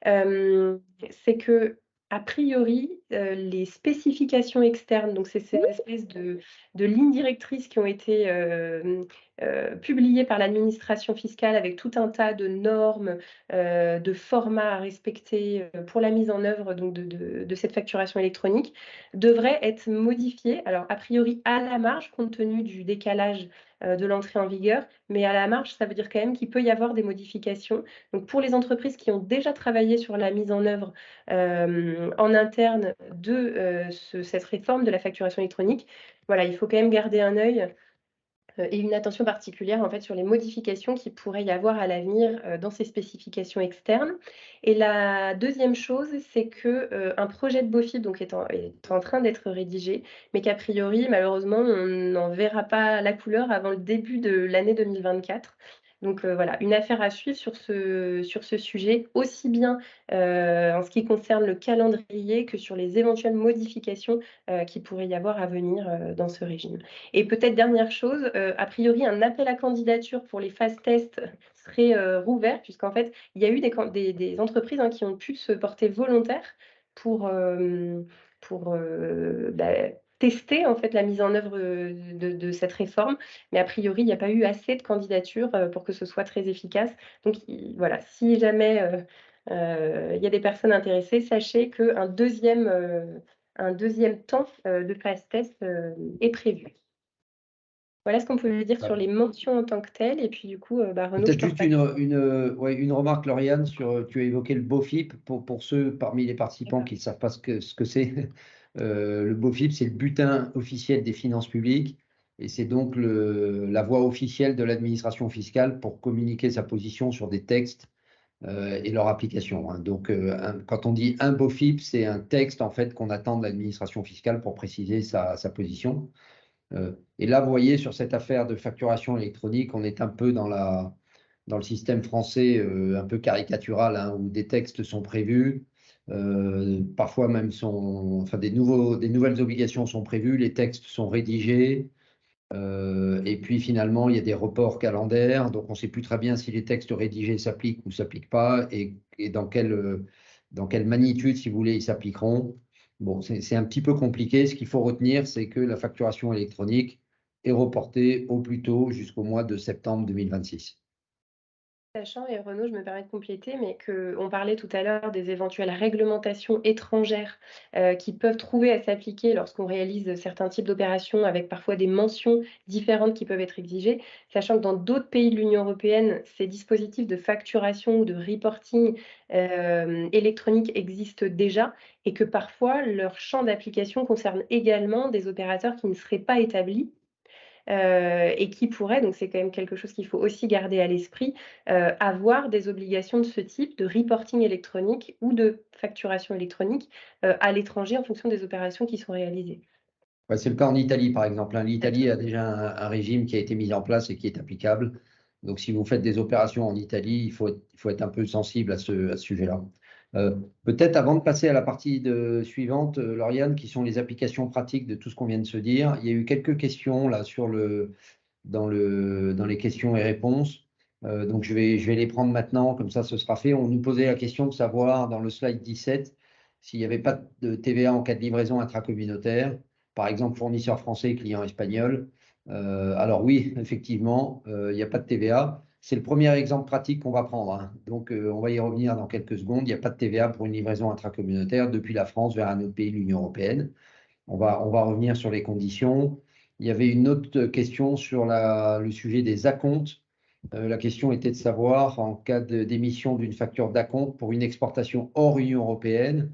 c'est qu'a priori, les spécifications externes, donc c'est ces espèces de lignes directrices qui ont été, publiées par l'administration fiscale avec tout un tas de normes, de formats à respecter, pour la mise en œuvre donc de cette facturation électronique, devraient être modifiées. Alors a priori à la marge, compte tenu du décalage, de l'entrée en vigueur, mais à la marge, ça veut dire quand même qu'il peut y avoir des modifications. Donc pour les entreprises qui ont déjà travaillé sur la mise en œuvre, en interne de, cette réforme de la facturation électronique, voilà, il faut quand même garder un œil, et une attention particulière en fait sur les modifications qu'il pourrait y avoir à l'avenir, dans ces spécifications externes. Et la deuxième chose, c'est que, un projet de BOFIP donc est en train d'être rédigé, mais qu'a priori malheureusement on n'en verra pas la couleur avant le début de l'année 2024. Donc, voilà, une affaire à suivre sur ce sujet, aussi bien, en ce qui concerne le calendrier que sur les éventuelles modifications, qu'il pourrait y avoir à venir, dans ce régime. Et peut-être dernière chose, a priori un appel à candidature pour les phases tests serait, rouvert puisqu'en fait, il y a eu des entreprises, hein, qui ont pu se porter volontaires pour, tester en fait la mise en œuvre, de cette réforme. Mais a priori, il n'y a pas eu assez de candidatures, pour que ce soit très efficace. Donc voilà, si jamais, il y a des personnes intéressées, sachez un deuxième temps, de phase test, est prévu. Voilà ce qu'on peut dire sur les mentions en tant que telles et puis du coup, Renaud, je Peut-être te juste repasse. ouais, une remarque, Lauriane, sur, tu as évoqué le BOFIP. Pour ceux parmi les participants D'accord. qui ne savent pas ce que c'est, le BOFIP, c'est le bulletin officiel des finances publiques et c'est donc la voie officielle de l'administration fiscale pour communiquer sa position sur des textes et leur application, hein. Donc, quand on dit un BOFIP, c'est un texte en fait qu'on attend de l'administration fiscale pour préciser sa position. Et là, vous voyez, sur cette affaire de facturation électronique, on est un peu dans le système français un peu caricatural, hein, où des textes sont prévus, parfois même enfin, des nouvelles obligations sont prévues, les textes sont rédigés, et puis finalement il y a des reports calendaires, donc on ne sait plus très bien si les textes rédigés s'appliquent ou s'appliquent pas, et dans quelle magnitude, si vous voulez, ils s'appliqueront. Bon, c'est un petit peu compliqué. Ce qu'il faut retenir, c'est que la facturation électronique est reportée au plus tôt jusqu'au mois de septembre 2026. Sachant et Renaud, je me permets de compléter, mais qu'on parlait tout à l'heure des éventuelles réglementations étrangères, qui peuvent trouver à s'appliquer lorsqu'on réalise certains types d'opérations avec parfois des mentions différentes qui peuvent être exigées. Sachant que dans d'autres pays de l'Union européenne, ces dispositifs de facturation ou de reporting, électronique existent déjà et que parfois leur champ d'application concerne également des opérateurs qui ne seraient pas établis. Et qui pourraient, donc c'est quand même quelque chose qu'il faut aussi garder à l'esprit, avoir des obligations de ce type, de reporting électronique ou de facturation électronique, à l'étranger en fonction des opérations qui sont réalisées. Ouais, c'est le cas en Italie, par exemple. L'Italie a déjà un régime qui a été mis en place et qui est applicable. Donc, si vous faites des opérations en Italie, il faut être un peu sensible à ce sujet-là. Peut-être avant de passer à la partie suivante, Lauriane, qui sont les applications pratiques de tout ce qu'on vient de se dire. Il y a eu quelques questions là dans les questions et réponses. Donc, je vais les prendre maintenant, comme ça, ce sera fait. On nous posait la question de savoir, dans le slide 17, s'il n'y avait pas de TVA en cas de livraison intracommunautaire, par exemple fournisseur français, client espagnol. Alors oui, effectivement, il n'y a pas de TVA. C'est le premier exemple pratique qu'on va prendre, hein. Donc, on va y revenir dans quelques secondes. Il n'y a pas de TVA pour une livraison intracommunautaire depuis la France vers un autre pays de l'Union européenne. On va revenir sur les conditions. Il y avait une autre question sur le sujet des acomptes. La question était de savoir, en cas d'émission d'une facture d'acompte pour une exportation hors Union européenne,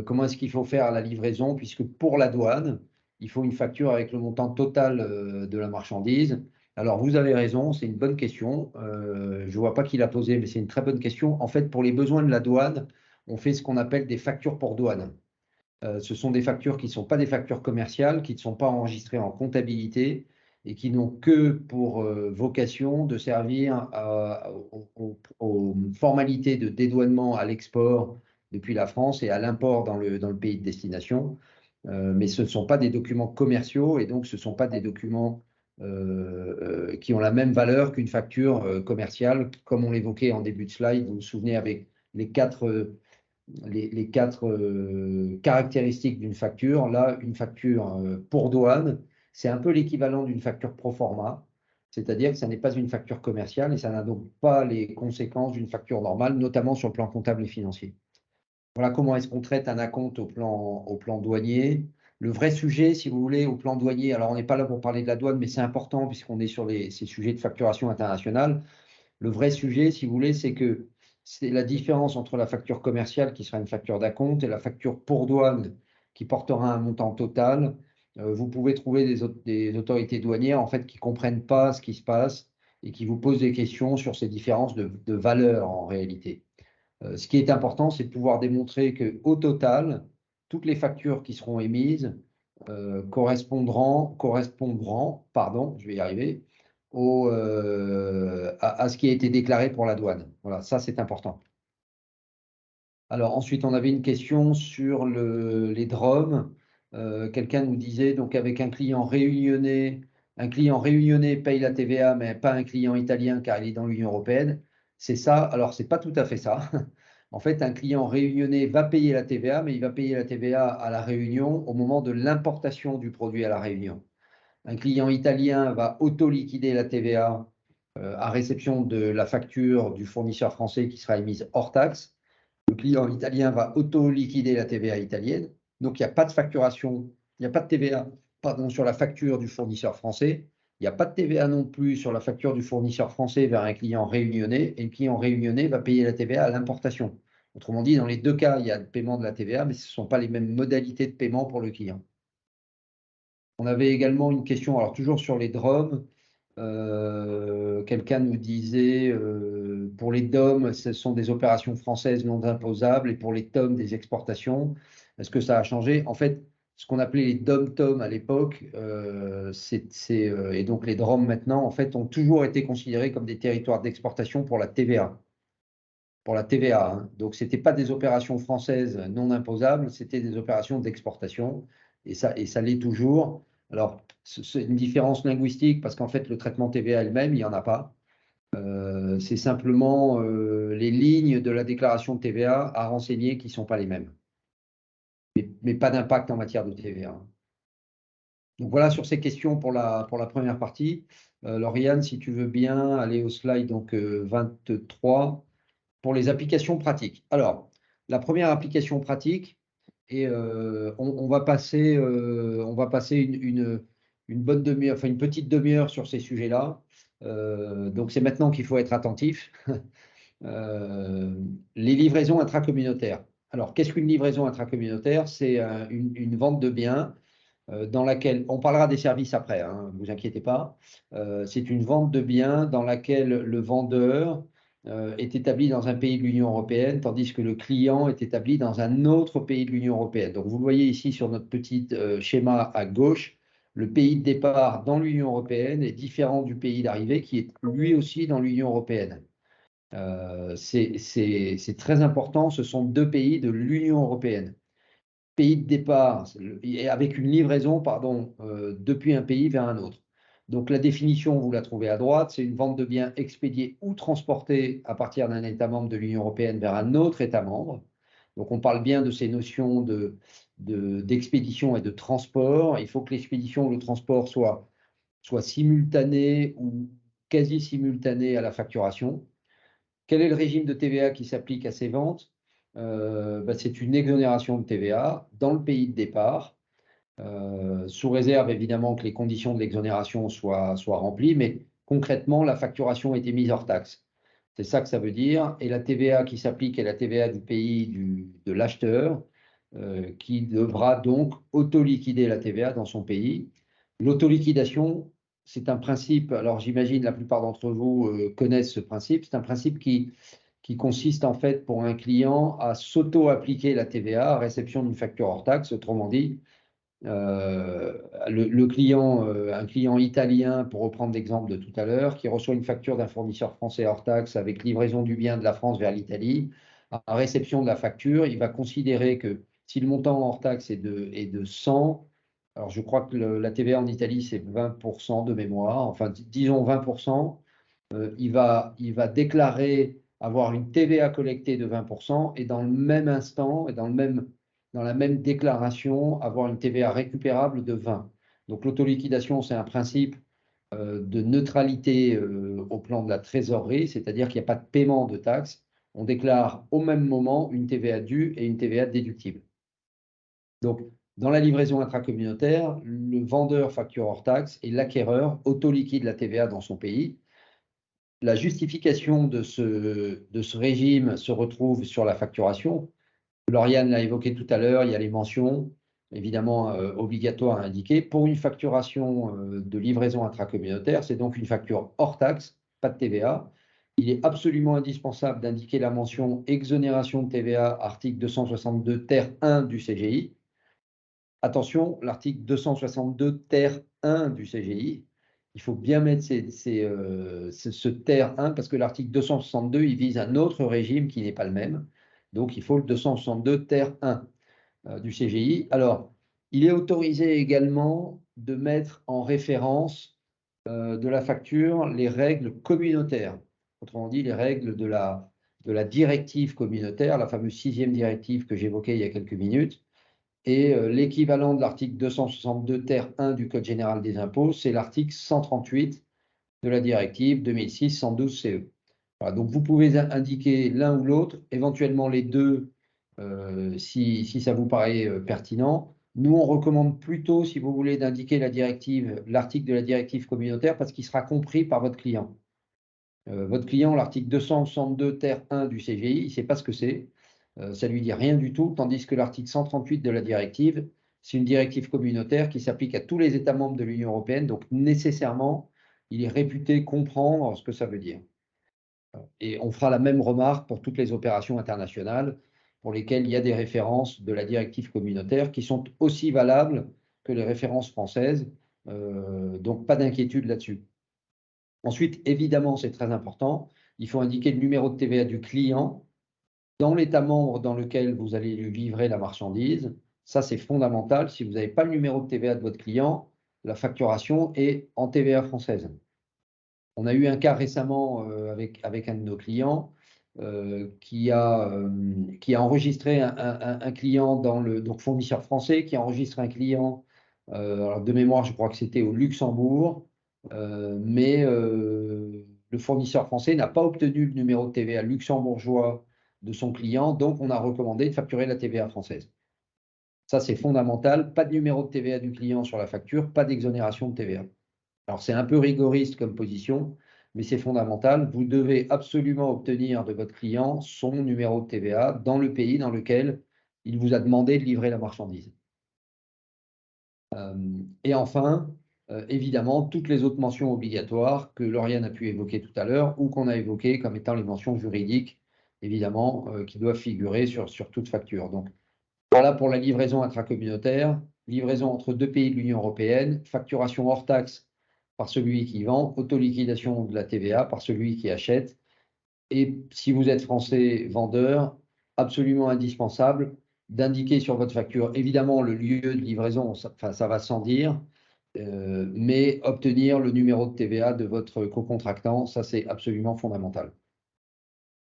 comment est-ce qu'il faut faire la livraison, puisque pour la douane, il faut une facture avec le montant total de la marchandise. Alors, vous avez raison, c'est une bonne question. Je ne vois pas qui l'a posée, mais c'est une très bonne question. En fait, pour les besoins de la douane, on fait ce qu'on appelle des factures pour douane. Ce sont des factures qui ne sont pas des factures commerciales, qui ne sont pas enregistrées en comptabilité et qui n'ont que pour vocation de servir aux formalités de dédouanement à l'export depuis la France et à l'import dans le pays de destination. Mais ce ne sont pas des documents commerciaux et donc ce ne sont pas des documents qui ont la même valeur qu'une facture commerciale, comme on l'évoquait en début de slide. Vous vous souvenez avec les quatre caractéristiques d'une facture. Là, une facture pour douane, c'est un peu l'équivalent d'une facture pro forma, c'est-à-dire que ça n'est pas une facture commerciale et ça n'a donc pas les conséquences d'une facture normale, notamment sur le plan comptable et financier. Voilà comment est-ce qu'on traite un acompte au plan douanier. Le vrai sujet, si vous voulez, au plan douanier, alors on n'est pas là pour parler de la douane, mais c'est important puisqu'on est sur ces sujets de facturation internationale. Le vrai sujet, si vous voulez, c'est que c'est la différence entre la facture commerciale, qui sera une facture d'acompte, et la facture pour douane, qui portera un montant total. Vous pouvez trouver des autorités douanières en fait, qui ne comprennent pas ce qui se passe et qui vous posent des questions sur ces différences de valeur en réalité. Ce qui est important, c'est de pouvoir démontrer qu'au total, toutes les factures qui seront émises correspondront, pardon, je vais y arriver, à ce qui a été déclaré pour la douane. Voilà, ça c'est important. Alors ensuite, on avait une question sur les DROM. Quelqu'un nous disait, donc avec un client réunionnais paye la TVA, mais pas un client italien car il est dans l'Union européenne. C'est ça. Alors, c'est pas tout à fait ça. En fait, un client réunionnais va payer la TVA, mais il va payer la TVA à la Réunion au moment de l'importation du produit à la Réunion. Un client italien va auto-liquider la TVA à réception de la facture du fournisseur français qui sera émise hors taxe. Le client italien va auto-liquider la TVA italienne. Donc, il n'y a pas de facturation, il n'y a pas de TVA sur la facture du fournisseur français. Il n'y a pas de TVA non plus sur la facture du fournisseur français vers un client réunionnais. Et le client réunionnais va payer la TVA à l'importation. Autrement dit, dans les deux cas, il y a le paiement de la TVA, mais ce ne sont pas les mêmes modalités de paiement pour le client. On avait également une question, alors toujours sur les DROM. Quelqu'un nous disait, pour les DOM, ce sont des opérations françaises non imposables, et pour les TOM, des exportations. Est-ce que ça a changé? En fait, ce qu'on appelait les DOM-TOM à l'époque, et donc les DROM maintenant, en fait, ont toujours été considérés comme des territoires d'exportation pour la TVA. Pour la TVA, hein. Donc, ce n'était pas des opérations françaises non imposables, c'était des opérations d'exportation, et ça l'est toujours. Alors, c'est une différence linguistique parce qu'en fait, le traitement TVA elle-même, il n'y en a pas. C'est simplement les lignes de la déclaration de TVA à renseigner qui ne sont pas les mêmes. Mais pas d'impact en matière de TVA. Donc voilà sur ces questions pour la première partie. Lauriane, si tu veux bien aller au slide donc, 23 pour les applications pratiques. Alors, la première application pratique, et on va passer une bonne demi-heure, enfin une petite demi-heure sur ces sujets-là. Donc c'est maintenant qu'il faut être attentif. Les livraisons intracommunautaires. Alors, qu'est-ce qu'une livraison intracommunautaire? C'est une vente de biens dans laquelle, on parlera des services après, hein, ne vous inquiétez pas. C'est une vente de biens dans laquelle le vendeur est établi dans un pays de l'Union européenne, tandis que le client est établi dans un autre pays de l'Union européenne. Donc, vous le voyez ici sur notre petit schéma à gauche, le pays de départ dans l'Union européenne est différent du pays d'arrivée qui est lui aussi dans l'Union européenne. C'est très important, ce sont deux pays de l'Union européenne. Pays de départ, et avec une livraison, pardon, depuis un pays vers un autre. Donc la définition, vous la trouvez à droite, c'est une vente de biens expédiés ou transportés à partir d'un État membre de l'Union européenne vers un autre État membre. Donc on parle bien de ces notions d'expédition et de transport. Il faut que l'expédition ou le transport soit simultané ou quasi simultané à la facturation. Quel est le régime de TVA qui s'applique à ces ventes? C'est une exonération de TVA dans le pays de départ, sous réserve évidemment que les conditions de l'exonération soient remplies, mais concrètement, la facturation a été mise hors taxe. C'est ça que ça veut dire. Et la TVA qui s'applique est la TVA du pays de l'acheteur, qui devra donc auto-liquider la TVA dans son pays. L'autoliquidation, c'est un principe, alors j'imagine la plupart d'entre vous connaissent ce principe, c'est un principe qui consiste en fait pour un client à s'auto-appliquer la TVA à réception d'une facture hors taxe. Autrement dit, un client italien, pour reprendre l'exemple de tout à l'heure, qui reçoit une facture d'un fournisseur français hors taxe avec livraison du bien de la France vers l'Italie, à réception de la facture, il va considérer que si le montant hors taxe est de 100, alors je crois que la TVA en Italie c'est 20% de mémoire, enfin disons 20%, il va déclarer avoir une TVA collectée de 20% et dans le même instant et dans la même déclaration avoir une TVA récupérable de 20. Donc l'autoliquidation, c'est un principe de neutralité au plan de la trésorerie, c'est-à-dire qu'il n'y a pas de paiement de taxes. On déclare au même moment une TVA due et une TVA déductible. Donc, dans la livraison intracommunautaire, le vendeur facture hors taxe et l'acquéreur autoliquide la TVA dans son pays. La justification de ce régime se retrouve sur la facturation. Lauriane l'a évoqué tout à l'heure, il y a les mentions, évidemment obligatoires à indiquer. Pour une facturation de livraison intracommunautaire, c'est donc une facture hors taxe, pas de TVA. Il est absolument indispensable d'indiquer la mention exonération de TVA, article 262 ter 1 du CGI. Attention, l'article 262 ter 1 du CGI, il faut bien mettre ce ter 1 parce que l'article 262, il vise un autre régime qui n'est pas le même. Donc, il faut le 262 ter 1 du CGI. Alors, il est autorisé également de mettre en référence de la facture les règles communautaires. Autrement dit, les règles de la directive communautaire, la fameuse 6e directive que j'évoquais il y a quelques minutes. Et l'équivalent de l'article 262 ter 1 du Code général des impôts, c'est l'article 138 de la directive 2006-112 CE. Voilà, donc vous pouvez indiquer l'un ou l'autre, éventuellement les deux, si ça vous paraît pertinent. Nous, on recommande plutôt, si vous voulez, d'indiquer l'article de la directive communautaire parce qu'il sera compris par votre client. Votre client, l'article 262 ter 1 du CGI, il ne sait pas ce que c'est. Ça ne lui dit rien du tout, tandis que l'article 138 de la directive, c'est une directive communautaire qui s'applique à tous les États membres de l'Union européenne, donc nécessairement, il est réputé comprendre ce que ça veut dire. Et on fera la même remarque pour toutes les opérations internationales pour lesquelles il y a des références de la directive communautaire qui sont aussi valables que les références françaises, donc pas d'inquiétude là-dessus. Ensuite, évidemment, c'est très important, il faut indiquer le numéro de TVA du client dans l'État membre dans lequel vous allez lui livrer la marchandise. Ça, c'est fondamental. Si vous n'avez pas le numéro de TVA de votre client, la facturation est en TVA française. On a eu un cas récemment avec un de nos clients qui a enregistré un client donc fournisseur français, qui a enregistré un client, alors de mémoire, je crois que c'était au Luxembourg, mais le fournisseur français n'a pas obtenu le numéro de TVA luxembourgeois de son client, donc on a recommandé de facturer la TVA française. Ça, c'est fondamental. Pas de numéro de TVA du client sur la facture, pas d'exonération de TVA. Alors, c'est un peu rigoriste comme position, mais c'est fondamental. Vous devez absolument obtenir de votre client son numéro de TVA dans le pays dans lequel il vous a demandé de livrer la marchandise. Et enfin, évidemment toutes les autres mentions obligatoires que Lauriane a pu évoquer tout à l'heure ou qu'on a évoquées comme étant les mentions juridiques, évidemment, qui doivent figurer sur toute facture. Donc, voilà pour la livraison intracommunautaire, livraison entre deux pays de l'Union européenne, facturation hors taxe par celui qui vend, autoliquidation de la TVA par celui qui achète. Et si vous êtes français vendeur, absolument indispensable d'indiquer sur votre facture, évidemment, le lieu de livraison, ça va sans dire, mais obtenir le numéro de TVA de votre co-contractant, ça c'est absolument fondamental.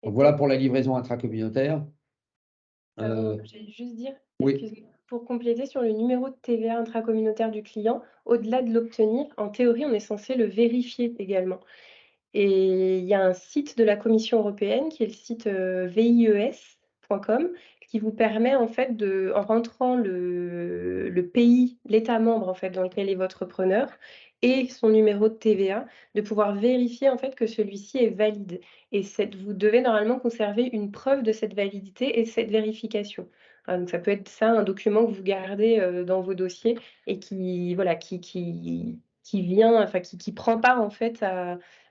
Donc voilà pour la livraison intracommunautaire. J'allais juste dire, Oui. excuse-moi, pour compléter sur le numéro de TVA intracommunautaire du client, au-delà de l'obtenir, en théorie, on est censé le vérifier également. Et il y a un site de la Commission européenne qui est le site vies.com qui vous permet en fait en rentrant le pays, l'État membre en fait dans lequel est votre preneur et son numéro de TVA, de pouvoir vérifier en fait que celui-ci est valide. Et vous devez normalement conserver une preuve de cette validité et de cette vérification. Donc ça peut être ça, un document que vous gardez dans vos dossiers et qui voilà, qui vient, enfin qui prend part en fait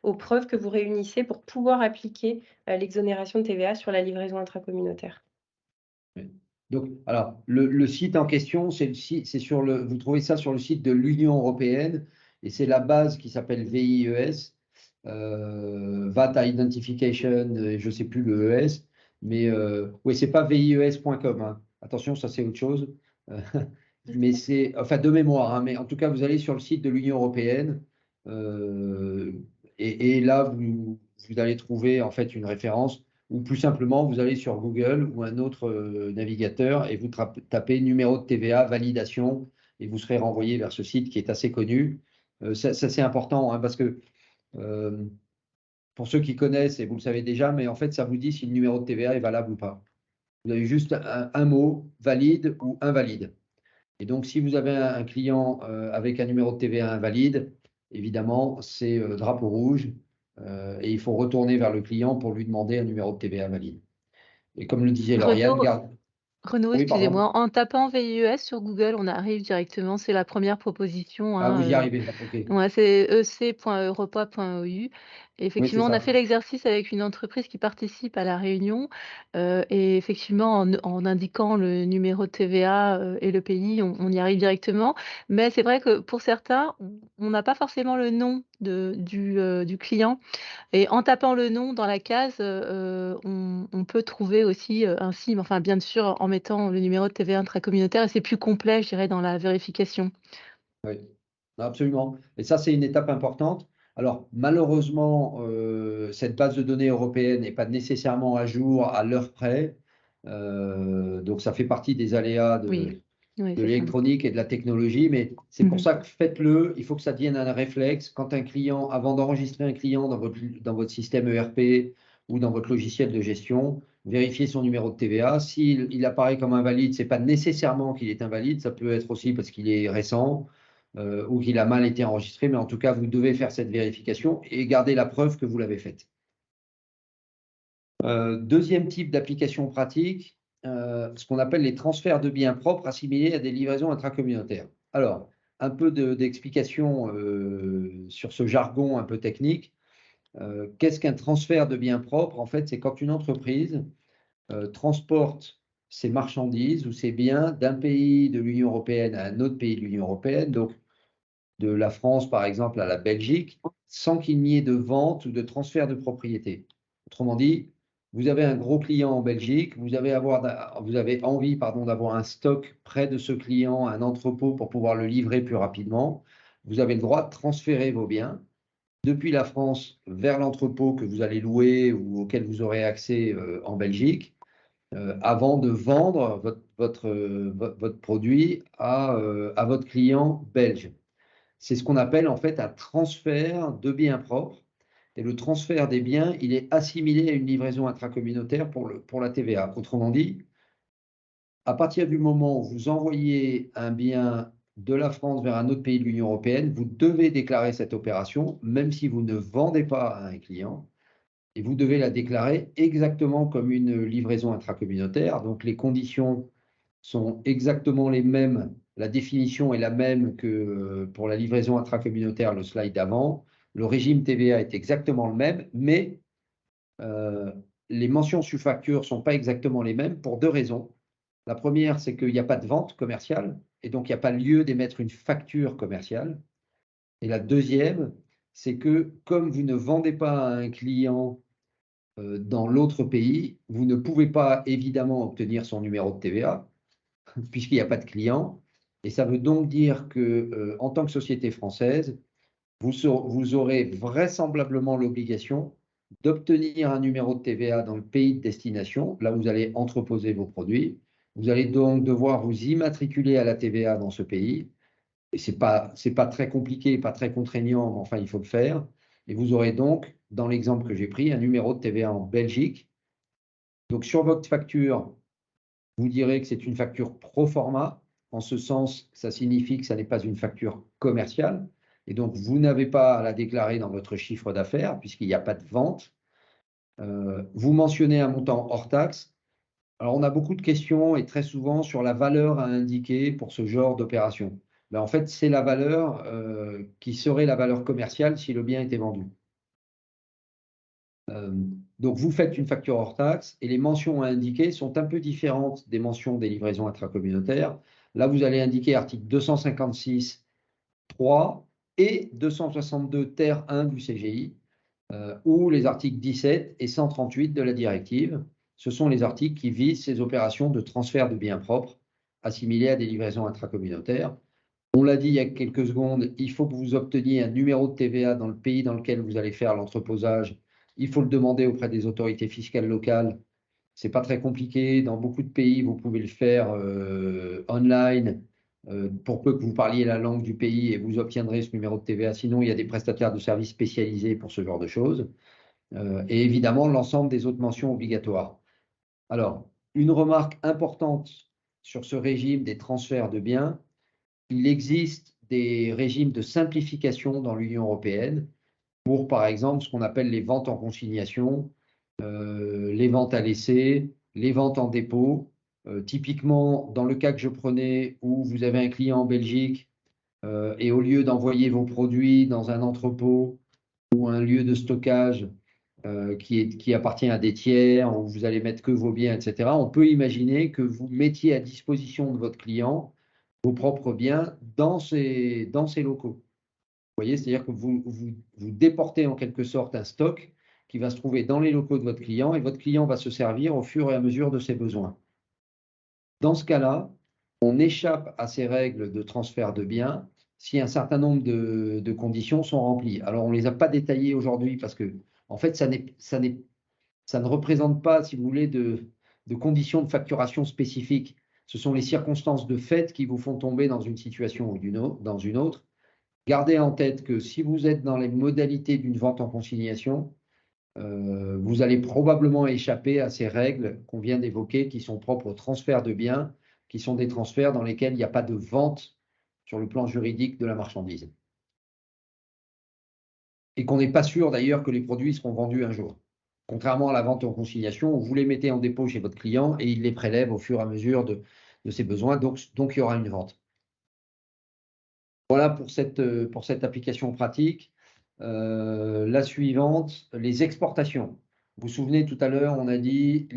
aux preuves que vous réunissez pour pouvoir appliquer l'exonération de TVA sur la livraison intracommunautaire. Oui. Donc, alors, le site en question, vous trouvez ça sur le site de l'Union européenne et c'est la base qui s'appelle VIES, VAT Identification, je ne sais plus le ES, mais oui, c'est pas vies.com, hein. Attention, ça c'est autre chose. Mais c'est, enfin de mémoire, hein, mais en tout cas, vous allez sur le site de l'Union européenne et là, vous allez trouver en fait une référence ou plus simplement, vous allez sur Google ou un autre navigateur et vous tapez numéro de TVA, validation, et vous serez renvoyé vers ce site qui est assez connu. Ça c'est important hein, parce que pour ceux qui connaissent, et vous le savez déjà, mais en fait, ça vous dit si le numéro de TVA est valable ou pas. Vous avez juste un mot, valide ou invalide. Et donc, si vous avez un client avec un numéro de TVA invalide, évidemment, c'est drapeau rouge et il faut retourner vers le client pour lui demander un numéro de TVA valide. Et comme le disait Lauriane, Renaud, Oui, pardon. excusez-moi, en tapant VIES sur Google, on arrive directement, c'est la première proposition. Ah, vous y Hein, arrivez, ok. ouais, c'est ec.europa.eu. Oui, c'est Effectivement, on a ça. fait l'exercice avec une entreprise qui participe à la réunion et effectivement, en indiquant le numéro de TVA et le pays, on y arrive directement. Mais c'est vrai que pour certains, on n'a pas forcément le nom du client. Et en tapant le nom dans la case, on peut trouver aussi, ainsi, mais enfin, bien sûr, en mettant le numéro de TVA intracommunautaire et c'est plus complet, je dirais, dans la vérification. Oui, absolument. Et ça, c'est une étape importante. Alors, malheureusement, cette base de données européenne n'est pas nécessairement à jour à l'heure près. Donc, ça fait partie des aléas Oui, oui, de c'est ça. l'électronique et de la technologie, mais c'est pour Mmh. ça que faites-le. Il faut que ça devienne un réflexe. Quand un client, avant d'enregistrer un client dans votre système ERP ou dans votre logiciel de gestion, vérifiez son numéro de TVA. S'il apparaît comme invalide, ce n'est pas nécessairement qu'il est invalide, ça peut être aussi parce qu'il est récent ou qu'il a mal été enregistré, mais en tout cas, vous devez faire cette vérification et garder la preuve que vous l'avez faite. Deuxième type d'application pratique, ce qu'on appelle les transferts de biens propres assimilés à des livraisons intracommunautaires. Alors, un peu d'explication sur ce jargon un peu technique. Qu'est-ce qu'un transfert de biens propres? En fait, c'est quand une entreprise transporte ses marchandises ou ses biens d'un pays de l'Union européenne à un autre pays de l'Union européenne, donc de la France par exemple à la Belgique, sans qu'il n'y ait de vente ou de transfert de propriété. Autrement dit, vous avez un gros client en Belgique, vous avez envie d'avoir un stock près de ce client, un entrepôt pour pouvoir le livrer plus rapidement. Vous avez le droit de transférer vos biens depuis la France vers l'entrepôt que vous allez louer ou auquel vous aurez accès en Belgique, avant de vendre votre produit à votre client belge. C'est ce qu'on appelle en fait un transfert de biens propres. Et le transfert des biens, il est assimilé à une livraison intracommunautaire pour la TVA. Autrement dit, à partir du moment où vous envoyez un bien de la France vers un autre pays de l'Union européenne, vous devez déclarer cette opération, même si vous ne vendez pas à un client. Et vous devez la déclarer exactement comme une livraison intracommunautaire. Donc les conditions sont exactement les mêmes la définition est la même que pour la livraison intracommunautaire, le slide d'avant. Le régime TVA est exactement le même, mais les mentions sur facture ne sont pas exactement les mêmes pour deux raisons. La première, c'est qu'il n'y a pas de vente commerciale et donc il n'y a pas lieu d'émettre une facture commerciale. Et la deuxième, c'est que comme vous ne vendez pas à un client dans l'autre pays, vous ne pouvez pas évidemment obtenir son numéro de TVA puisqu'il n'y a pas de client. Et ça veut donc dire que, en tant que société française, vous aurez vraisemblablement l'obligation d'obtenir un numéro de TVA dans le pays de destination, là où vous allez entreposer vos produits. Vous allez donc devoir vous immatriculer à la TVA dans ce pays. Et ce n'est pas très compliqué, pas très contraignant, mais enfin, il faut le faire. Et vous aurez donc, dans l'exemple que j'ai pris, un numéro de TVA en Belgique. Donc, sur votre facture, vous direz que c'est une facture pro forma. En ce sens, ça signifie que ça n'est pas une facture commerciale. Et donc, vous n'avez pas à la déclarer dans votre chiffre d'affaires puisqu'il n'y a pas de vente. Vous mentionnez un montant hors taxe. Alors, on a beaucoup de questions et très souvent sur la valeur à indiquer pour ce genre d'opération. Ben, en fait, c'est la valeur qui serait la valeur commerciale si le bien était vendu. Donc, vous faites une facture hors taxe et les mentions à indiquer sont un peu différentes des mentions des livraisons intracommunautaires. Là, vous allez indiquer article 256.3 et 262 ter 1 du CGI ou les articles 17 et 138 de la directive. Ce sont les articles qui visent ces opérations de transfert de biens propres assimilés à des livraisons intracommunautaires. On l'a dit il y a quelques secondes, il faut que vous obteniez un numéro de TVA dans le pays dans lequel vous allez faire l'entreposage. Il faut le demander auprès des autorités fiscales locales. Ce n'est pas très compliqué. Dans beaucoup de pays, vous pouvez le faire online pour peu que vous parliez la langue du pays et vous obtiendrez ce numéro de TVA. Sinon, il y a des prestataires de services spécialisés pour ce genre de choses. Et évidemment, l'ensemble des autres mentions obligatoires. Alors, une remarque importante sur ce régime des transferts de biens, il existe des régimes de simplification dans l'Union européenne pour, par exemple, ce qu'on appelle les ventes en consignation, les ventes à l'essai, les ventes en dépôt. Typiquement, dans le cas que je prenais où vous avez un client en Belgique et au lieu d'envoyer vos produits dans un entrepôt ou un lieu de stockage qui appartient à des tiers, où vous allez mettre que vos biens, etc., on peut imaginer que vous mettiez à disposition de votre client vos propres biens dans ces locaux. Vous voyez, c'est-à-dire que vous déportez en quelque sorte un stock qui va se trouver dans les locaux de votre client et votre client va se servir au fur et à mesure de ses besoins. Dans ce cas-là, on échappe à ces règles de transfert de biens si un certain nombre de conditions sont remplies. Alors, on ne les a pas détaillées aujourd'hui parce que, en fait, ça ne représente pas, si vous voulez, de conditions de facturation spécifiques. Ce sont les circonstances de fait qui vous font tomber dans une situation ou dans une autre. Gardez en tête que si vous êtes dans les modalités d'une vente en consignation, vous allez probablement échapper à ces règles qu'on vient d'évoquer qui sont propres au transfert de biens, qui sont des transferts dans lesquels il n'y a pas de vente sur le plan juridique de la marchandise. Et qu'on n'est pas sûr d'ailleurs que les produits seront vendus un jour. Contrairement à la vente en consignation, où vous les mettez en dépôt chez votre client et il les prélève au fur et à mesure de ses besoins, donc il y aura une vente. Voilà pour cette application pratique. La suivante, les exportations. Vous vous souvenez, tout à l'heure, on a dit,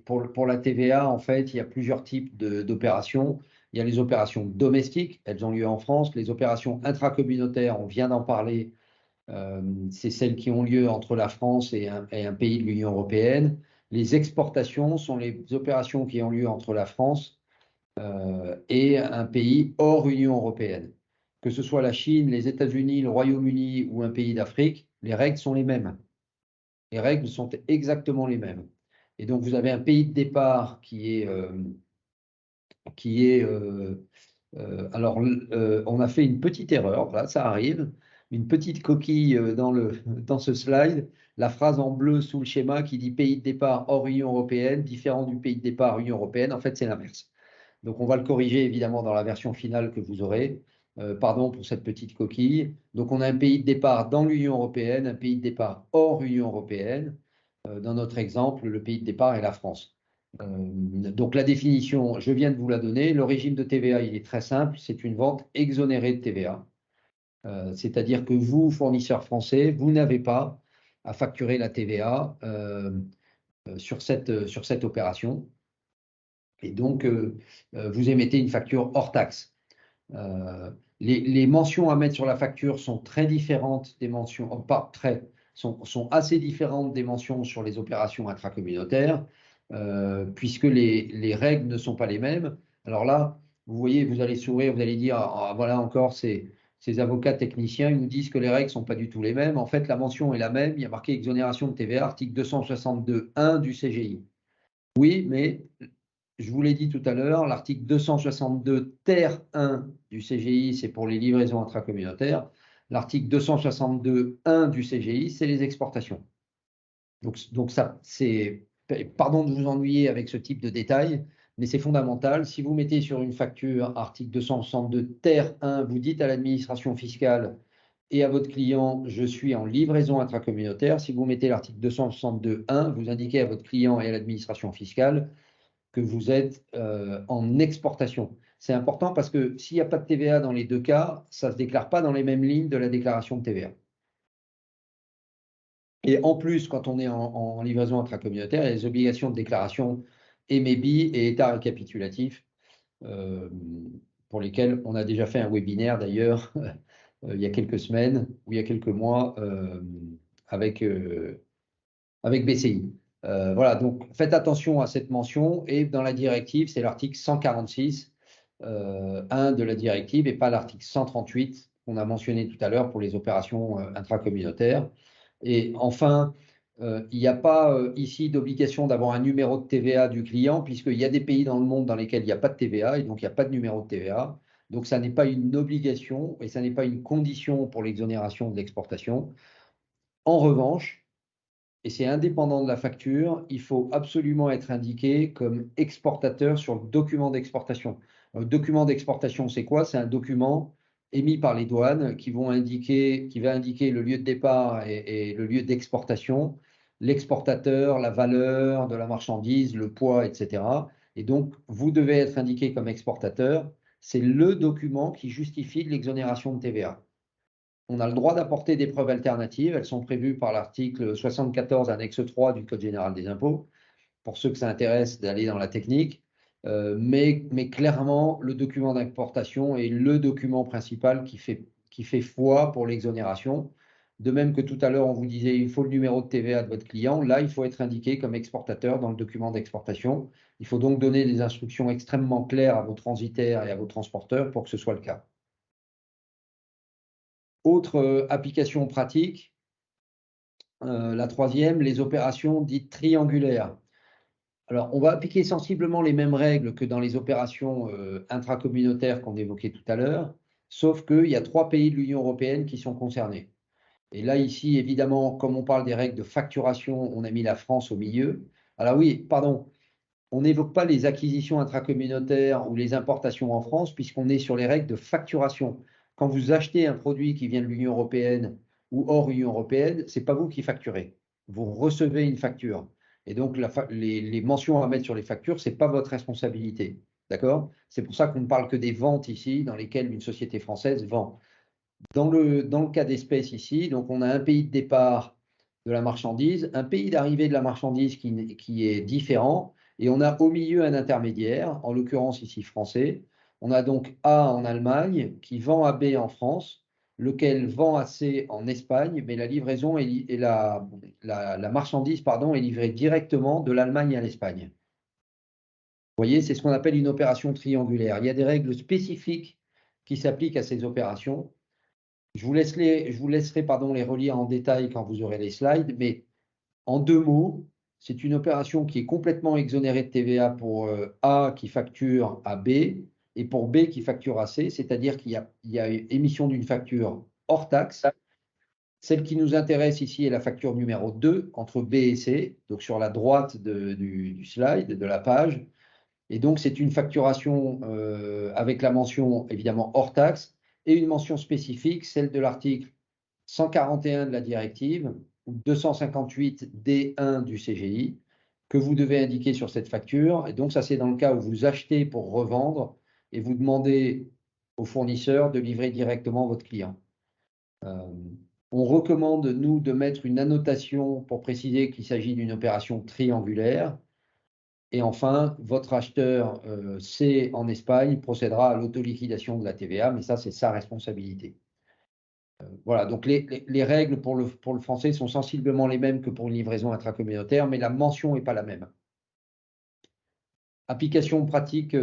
pour la TVA, en fait, il y a plusieurs types d'opérations. Il y a les opérations domestiques, elles ont lieu en France. Les opérations intracommunautaires, on vient d'en parler, c'est celles qui ont lieu entre la France et un pays de l'Union européenne. Les exportations sont les opérations qui ont lieu entre la France et un pays hors Union européenne. Que ce soit la Chine, les États-Unis, le Royaume-Uni ou un pays d'Afrique, les règles sont les mêmes. Les règles sont exactement les mêmes. Et donc, vous avez un pays de départ qui est alors, on a fait une petite erreur, là, ça arrive, une petite coquille dans ce slide, la phrase en bleu sous le schéma qui dit pays de départ hors Union européenne, différent du pays de départ Union européenne, en fait, c'est l'inverse. Donc, on va le corriger évidemment dans la version finale que vous aurez. Pardon pour cette petite coquille. Donc, on a un pays de départ dans l'Union européenne, un pays de départ hors Union européenne. Dans notre exemple, le pays de départ est la France. Donc la définition, je viens de vous la donner. Le régime de TVA, il est très simple, c'est une vente exonérée de TVA. C'est-à-dire que vous, fournisseurs français, vous n'avez pas à facturer la TVA sur cette opération. Et donc, vous émettez une facture hors taxe. Les mentions à mettre sur la facture sont très différentes des mentions, pas très, sont assez différentes des mentions sur les opérations intracommunautaires, puisque les règles ne sont pas les mêmes. Alors là, vous voyez, vous allez sourire, vous allez dire, ah, voilà encore ces avocats techniciens, ils nous disent que les règles ne sont pas du tout les mêmes. En fait, la mention est la même, il y a marqué exonération de TVA, article 262.1 du CGI. Oui, mais je vous l'ai dit tout à l'heure, l'article 262 ter 1 du CGI, c'est pour les livraisons intracommunautaires. L'article 262.1 du CGI, c'est les exportations. Donc ça, c'est, pardon de vous ennuyer avec ce type de détails, mais c'est fondamental. Si vous mettez sur une facture article 262 ter 1, vous dites à l'administration fiscale et à votre client, je suis en livraison intracommunautaire. Si vous mettez l'article 262.1, vous indiquez à votre client et à l'administration fiscale que vous êtes en exportation. C'est important parce que s'il n'y a pas de TVA dans les deux cas, ça ne se déclare pas dans les mêmes lignes de la déclaration de TVA. Et en plus, quand on est en livraison intracommunautaire, il y a les obligations de déclaration EMEBI et état récapitulatif, pour lesquels on a déjà fait un webinaire d'ailleurs il y a quelques semaines ou il y a quelques mois avec BCI. Voilà, donc faites attention à cette mention et dans la directive, c'est l'article 146, 1 de la directive et pas l'article 138 qu'on a mentionné tout à l'heure pour les opérations intracommunautaires. Et enfin, il n'y a pas ici d'obligation d'avoir un numéro de TVA du client puisqu'il y a des pays dans le monde dans lesquels il n'y a pas de TVA et donc il n'y a pas de numéro de TVA. Donc ça n'est pas une obligation et ça n'est pas une condition pour l'exonération de l'exportation. En revanche, et c'est indépendant de la facture, il faut absolument être indiqué comme exportateur sur le document d'exportation. Le document d'exportation, c'est quoi? C'est un document émis par les douanes qui va indiquer le lieu de départ et le lieu d'exportation, l'exportateur, la valeur de la marchandise, le poids, etc. Et donc, vous devez être indiqué comme exportateur. C'est le document qui justifie de l'exonération de TVA. On a le droit d'apporter des preuves alternatives. Elles sont prévues par l'article 74, annexe 3 du Code général des impôts, pour ceux que ça intéresse d'aller dans la technique. Mais clairement, le document d'importation est le document principal qui fait foi pour l'exonération. De même que tout à l'heure, on vous disait il faut le numéro de TVA de votre client. Là, il faut être indiqué comme exportateur dans le document d'exportation. Il faut donc donner des instructions extrêmement claires à vos transitaires et à vos transporteurs pour que ce soit le cas. Autre application pratique, la troisième, les opérations dites triangulaires. Alors, on va appliquer sensiblement les mêmes règles que dans les opérations intracommunautaires qu'on évoquait tout à l'heure, sauf qu'il y a 3 pays de l'Union européenne qui sont concernés. Et là, ici, évidemment, comme on parle des règles de facturation, on a mis la France au milieu. Alors oui, pardon, on n'évoque pas les acquisitions intracommunautaires ou les importations en France, puisqu'on est sur les règles de facturation. Quand vous achetez un produit qui vient de l'Union européenne ou hors Union européenne, ce n'est pas vous qui facturez. Vous recevez une facture. Et donc, les mentions à mettre sur les factures, ce n'est pas votre responsabilité. D'accord? C'est pour ça qu'on ne parle que des ventes ici, dans lesquelles une société française vend. Dans le cas d'espèce ici, donc on a un pays de départ de la marchandise, un pays d'arrivée de la marchandise qui est différent, et on a au milieu un intermédiaire, en l'occurrence ici français. On a donc A en Allemagne qui vend à B en France, lequel vend à C en Espagne, mais la livraison et la marchandise pardon, est livrée directement de l'Allemagne à l'Espagne. Vous voyez, c'est ce qu'on appelle une opération triangulaire. Il y a des règles spécifiques qui s'appliquent à ces opérations. Je vous laisserai les relire en détail quand vous aurez les slides, mais en 2 mots, c'est une opération qui est complètement exonérée de TVA pour A qui facture à B et pour B qui facture à C, c'est-à-dire qu'il y a émission d'une facture hors taxe. Celle qui nous intéresse ici est la facture numéro 2 entre B et C, donc sur la droite du slide, de la page. Et donc, c'est une facturation avec la mention évidemment hors taxe et une mention spécifique, celle de l'article 141 de la directive ou 258 D1 du CGI, que vous devez indiquer sur cette facture. Et donc, ça, c'est dans le cas où vous achetez pour revendre et vous demandez au fournisseur de livrer directement votre client. On recommande, nous, de mettre une annotation pour préciser qu'il s'agit d'une opération triangulaire. Et enfin, votre acheteur C en Espagne procédera à l'autoliquidation de la TVA, mais ça, c'est sa responsabilité. Voilà, donc les règles pour le français sont sensiblement les mêmes que pour une livraison intracommunautaire, mais la mention n'est pas la même. Application pratique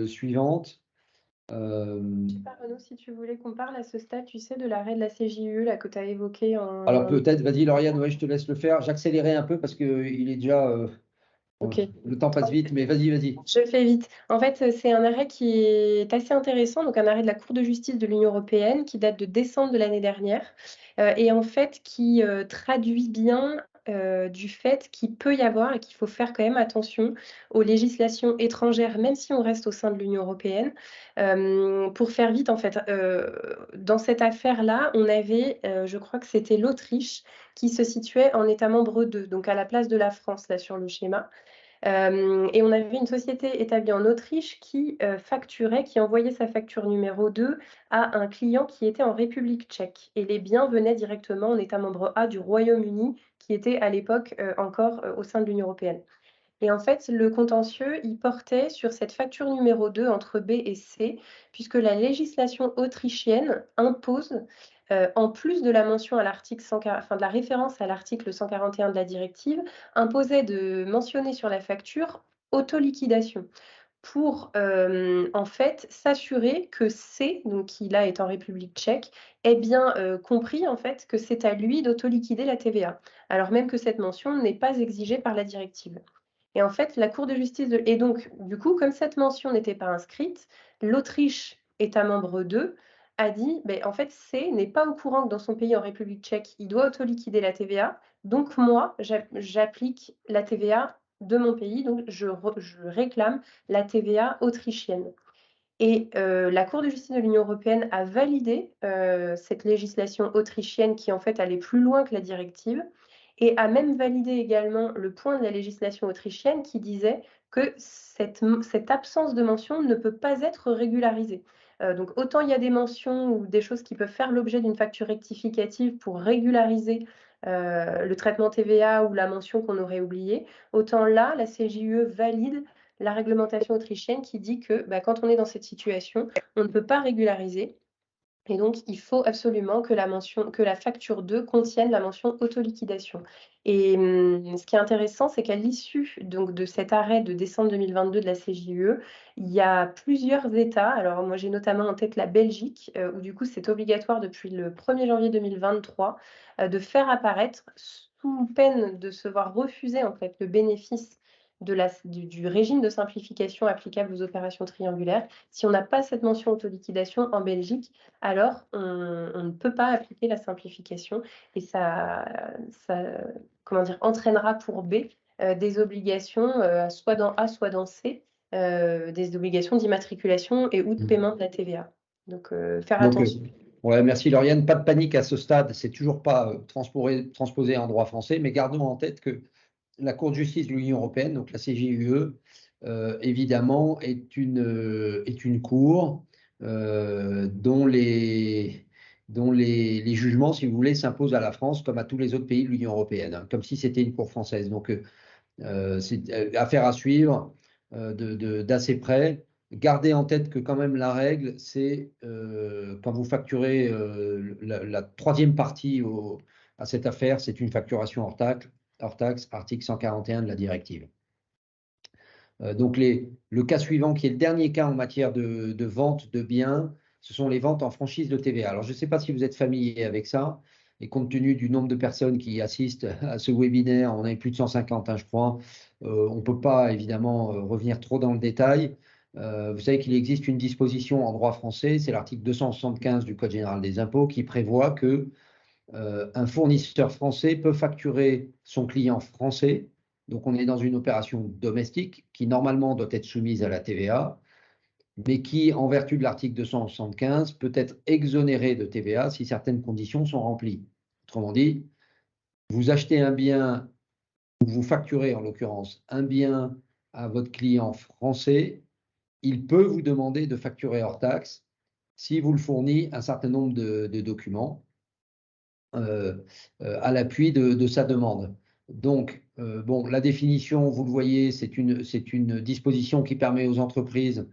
suivante. Je sais pas, Renaud, si tu voulais qu'on parle à ce stade, tu sais, de l'arrêt de la CJUE là, que tu as évoqué Alors peut-être, vas-y Lauriane, ouais, je te laisse le faire. J'accélérais un peu parce qu'il est déjà… Ok. Le temps passe vite, mais vas-y, vas-y. Je fais vite. En fait, c'est un arrêt qui est assez intéressant, donc un arrêt de la Cour de justice de l'Union européenne qui date de décembre de l'année dernière et en fait qui traduit bien du fait qu'il peut y avoir et qu'il faut faire quand même attention aux législations étrangères, même si on reste au sein de l'Union européenne. Pour faire vite, en fait, dans cette affaire-là, on avait, je crois que c'était l'Autriche qui se situait en État membre 2, donc à la place de la France, là, sur le schéma. Et on avait une société établie en Autriche qui facturait, qui envoyait sa facture numéro 2 à un client qui était en République tchèque. Et les biens venaient directement en État membre A du Royaume-Uni, qui était à l'époque encore au sein de l'Union européenne. Et en fait, le contentieux, il portait sur cette facture numéro 2 entre B et C, puisque la législation autrichienne impose, en plus de la mention à l'article de la référence à l'article 141 de la directive, imposait de mentionner sur la facture autoliquidation pour en fait s'assurer que C, donc qui là est en République tchèque, ait bien compris en fait que c'est à lui d'autoliquider la TVA, alors même que cette mention n'est pas exigée par la directive. Et en fait, la Cour de justice Et donc, du coup, comme cette mention n'était pas inscrite, l'Autriche, État membre 2, a dit, en fait, C n'est pas au courant que dans son pays, en République tchèque, il doit autoliquider la TVA. Donc, moi, j'applique la TVA de mon pays, donc je réclame la TVA autrichienne. Et la Cour de justice de l'Union européenne a validé cette législation autrichienne qui, en fait, allait plus loin que la directive et a même validé également le point de la législation autrichienne qui disait que cette absence de mention ne peut pas être régularisée. Donc autant il y a des mentions ou des choses qui peuvent faire l'objet d'une facture rectificative pour régulariser le traitement TVA ou la mention qu'on aurait oubliée, autant là, la CJUE valide la réglementation autrichienne qui dit que quand on est dans cette situation, on ne peut pas régulariser. Et donc, il faut absolument que la facture 2 contienne la mention autoliquidation. Et ce qui est intéressant, c'est qu'à l'issue de cet arrêt de décembre 2022 de la CJUE, il y a plusieurs États. Alors, moi, j'ai notamment en tête la Belgique, où du coup, c'est obligatoire depuis le 1er janvier 2023 de faire apparaître, sous peine de se voir refuser en fait le bénéfice du régime de simplification applicable aux opérations triangulaires. Si on n'a pas cette mention autoliquidation en Belgique, alors on ne peut pas appliquer la simplification et ça entraînera pour B des obligations soit dans A, soit dans C, des obligations d'immatriculation et ou de paiement de la TVA. Donc, faire attention. Ouais, merci Lauriane. Pas de panique à ce stade, c'est toujours pas transposé en droit français, mais gardons en tête que la Cour de justice de l'Union européenne, donc la CJUE, évidemment, est une cour dont les jugements, si vous voulez, s'imposent à la France comme à tous les autres pays de l'Union européenne, hein, comme si c'était une cour française. Donc, c'est affaire à suivre d'assez près. Gardez en tête que quand même la règle, c'est quand vous facturez la troisième partie à cette affaire, c'est une facturation hors taxe, article 141 de la directive. Donc le cas suivant, qui est le dernier cas en matière de vente de biens, ce sont les ventes en franchise de TVA. Alors je ne sais pas si vous êtes familier avec ça, et compte tenu du nombre de personnes qui assistent à ce webinaire, on est plus de 150, hein, je crois, on ne peut pas évidemment revenir trop dans le détail. Vous savez qu'il existe une disposition en droit français, c'est l'article 275 du Code général des impôts, qui prévoit que un fournisseur français peut facturer son client français. Donc, on est dans une opération domestique qui, normalement, doit être soumise à la TVA, mais qui, en vertu de l'article 275, peut être exonérée de TVA si certaines conditions sont remplies. Autrement dit, vous achetez un bien vous facturez en l'occurrence un bien à votre client français, il peut vous demander de facturer hors taxe si vous le fournissez un certain nombre de documents à l'appui de sa demande. Donc, bon, la définition, vous le voyez, c'est une disposition qui permet aux entreprises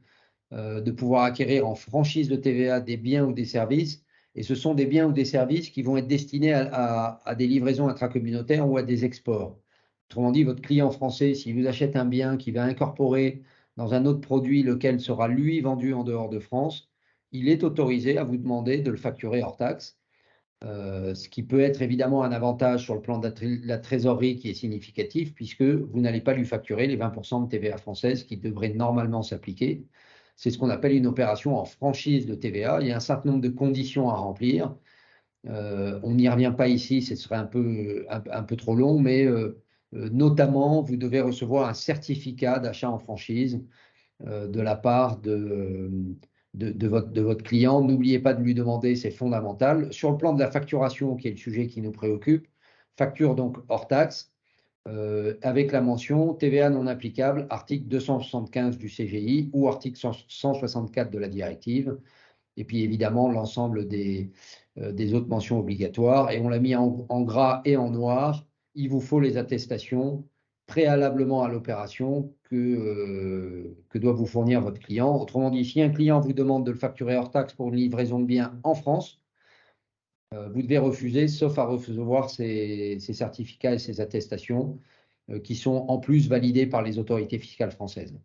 de pouvoir acquérir en franchise de TVA des biens ou des services. Et ce sont des biens ou des services qui vont être destinés à des livraisons intracommunautaires ou à des exports. Autrement dit, votre client français, s'il vous achète un bien qui va incorporer dans un autre produit, lequel sera lui vendu en dehors de France, il est autorisé à vous demander de le facturer hors taxe. Ce qui peut être évidemment un avantage sur le plan de la trésorerie qui est significatif, puisque vous n'allez pas lui facturer les 20% de TVA française qui devraient normalement s'appliquer. C'est ce qu'on appelle une opération en franchise de TVA. Il y a un certain nombre de conditions à remplir. On n'y revient pas ici, ce serait un peu trop long, mais notamment, vous devez recevoir un certificat d'achat en franchise de la part de votre client. N'oubliez pas de lui demander, c'est fondamental. Sur le plan de la facturation, qui est le sujet qui nous préoccupe, facture donc hors taxe, avec la mention TVA non applicable, article 275 du CGI ou article 164 de la directive. Et puis évidemment, l'ensemble des autres mentions obligatoires. Et on l'a mis en gras et en noir. Il vous faut les attestations préalablement à l'opération que doit vous fournir votre client. Autrement dit, si un client vous demande de le facturer hors taxe pour une livraison de biens en France, vous devez refuser, sauf à recevoir ces certificats et ces attestations qui sont en plus validés par les autorités fiscales françaises.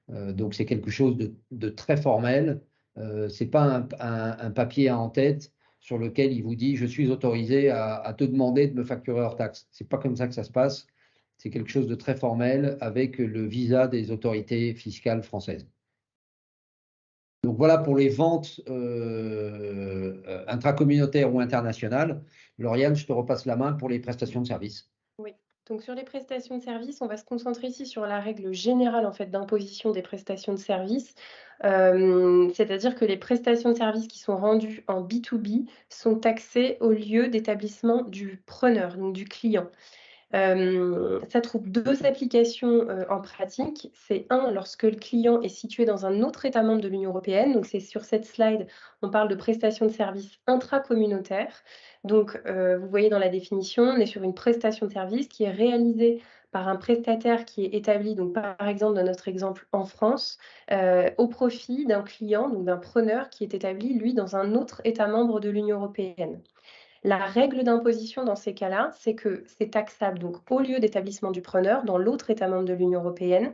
Donc c'est quelque chose de très formel. Ce n'est pas un papier en tête sur lequel il vous dit « je suis autorisé à te demander de me facturer hors taxe ». Ce n'est pas comme ça que ça se passe. C'est quelque chose de très formel avec le visa des autorités fiscales françaises. Donc voilà pour les ventes intracommunautaires ou internationales. Lauriane, je te repasse la main pour les prestations de services. Oui. Donc sur les prestations de services, on va se concentrer ici sur la règle générale en fait d'imposition des prestations de services. C'est-à-dire que les prestations de services qui sont rendues en B2B sont taxées au lieu d'établissement du preneur, donc du client. Ça trouve deux applications en pratique. C'est un, lorsque le client est situé dans un autre État membre de l'Union européenne. Donc c'est sur cette slide, on parle de prestations de services intracommunautaires. Donc vous voyez dans la définition, on est sur une prestation de service qui est réalisée par un prestataire qui est établi, donc par exemple dans notre exemple en France, au profit d'un client, donc d'un preneur qui est établi, lui, dans un autre État membre de l'Union européenne. La règle d'imposition dans ces cas-là, c'est que c'est taxable donc au lieu d'établissement du preneur dans l'autre État membre de l'Union européenne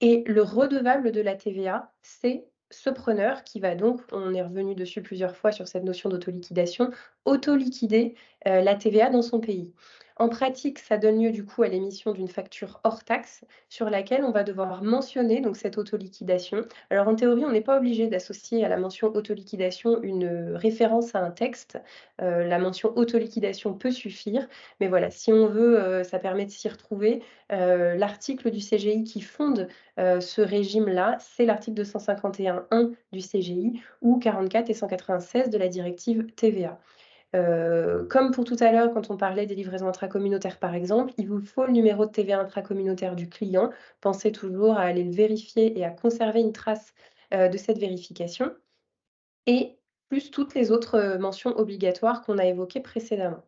et le redevable de la TVA, c'est ce preneur qui va donc, on est revenu dessus plusieurs fois sur cette notion d'autoliquidation, autoliquider la TVA dans son pays. En pratique, ça donne lieu du coup à l'émission d'une facture hors taxe sur laquelle on va devoir mentionner donc cette autoliquidation. Alors en théorie, on n'est pas obligé d'associer à la mention autoliquidation une référence à un texte. La mention autoliquidation peut suffire, mais voilà, si on veut, ça permet de s'y retrouver. L'article du CGI qui fonde ce régime-là, c'est l'article 251.1 du CGI ou 44 et 196 de la directive TVA. Comme pour tout à l'heure, quand on parlait des livraisons intracommunautaires, par exemple, il vous faut le numéro de TVA intracommunautaire du client. Pensez toujours à aller le vérifier et à conserver une trace de cette vérification. Et plus toutes les autres mentions obligatoires qu'on a évoquées précédemment.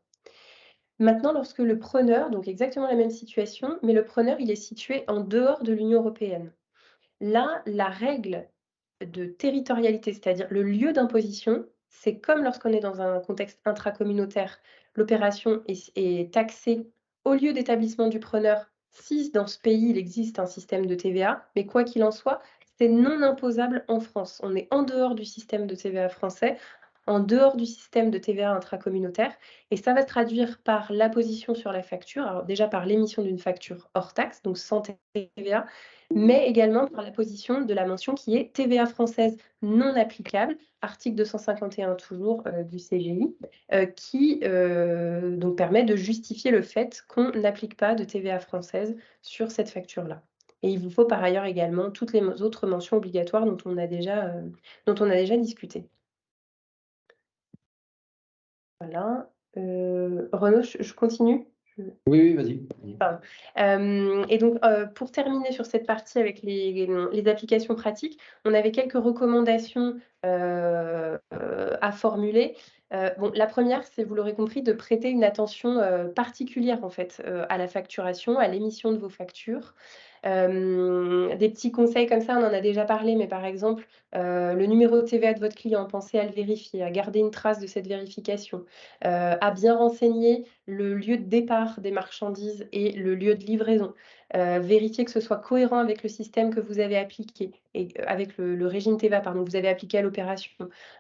Maintenant, lorsque le preneur, donc exactement la même situation, mais le preneur, il est situé en dehors de l'Union européenne. Là, la règle de territorialité, c'est-à-dire le lieu d'imposition, c'est comme lorsqu'on est dans un contexte intracommunautaire, l'opération est taxée au lieu d'établissement du preneur si dans ce pays il existe un système de TVA, mais quoi qu'il en soit, c'est non imposable en France. On est en dehors du système de TVA français, en dehors du système de TVA intracommunautaire, et ça va se traduire par l'apposition sur la facture, alors déjà par l'émission d'une facture hors taxe, donc sans TVA, mais également par l'apposition de la mention qui est TVA française non applicable, article 251 toujours du CGI, qui donc permet de justifier le fait qu'on n'applique pas de TVA française sur cette facture-là. Et il vous faut par ailleurs également toutes les autres mentions obligatoires dont on a déjà discuté. Voilà. Renaud, je continue? Oui, vas-y. Pardon. Et donc, pour terminer sur cette partie avec les applications pratiques, on avait quelques recommandations à formuler. Bon, la première, c'est, vous l'aurez compris, de prêter une attention particulière en fait à la facturation, à l'émission de vos factures. Des petits conseils comme ça, on en a déjà parlé, mais par exemple, le numéro de TVA de votre client, pensez à le vérifier, à garder une trace de cette vérification, à bien renseigner le lieu de départ des marchandises et le lieu de livraison. Vérifier que ce soit cohérent avec le système que vous avez appliqué et avec le régime TVA pardon, que vous avez appliqué à l'opération.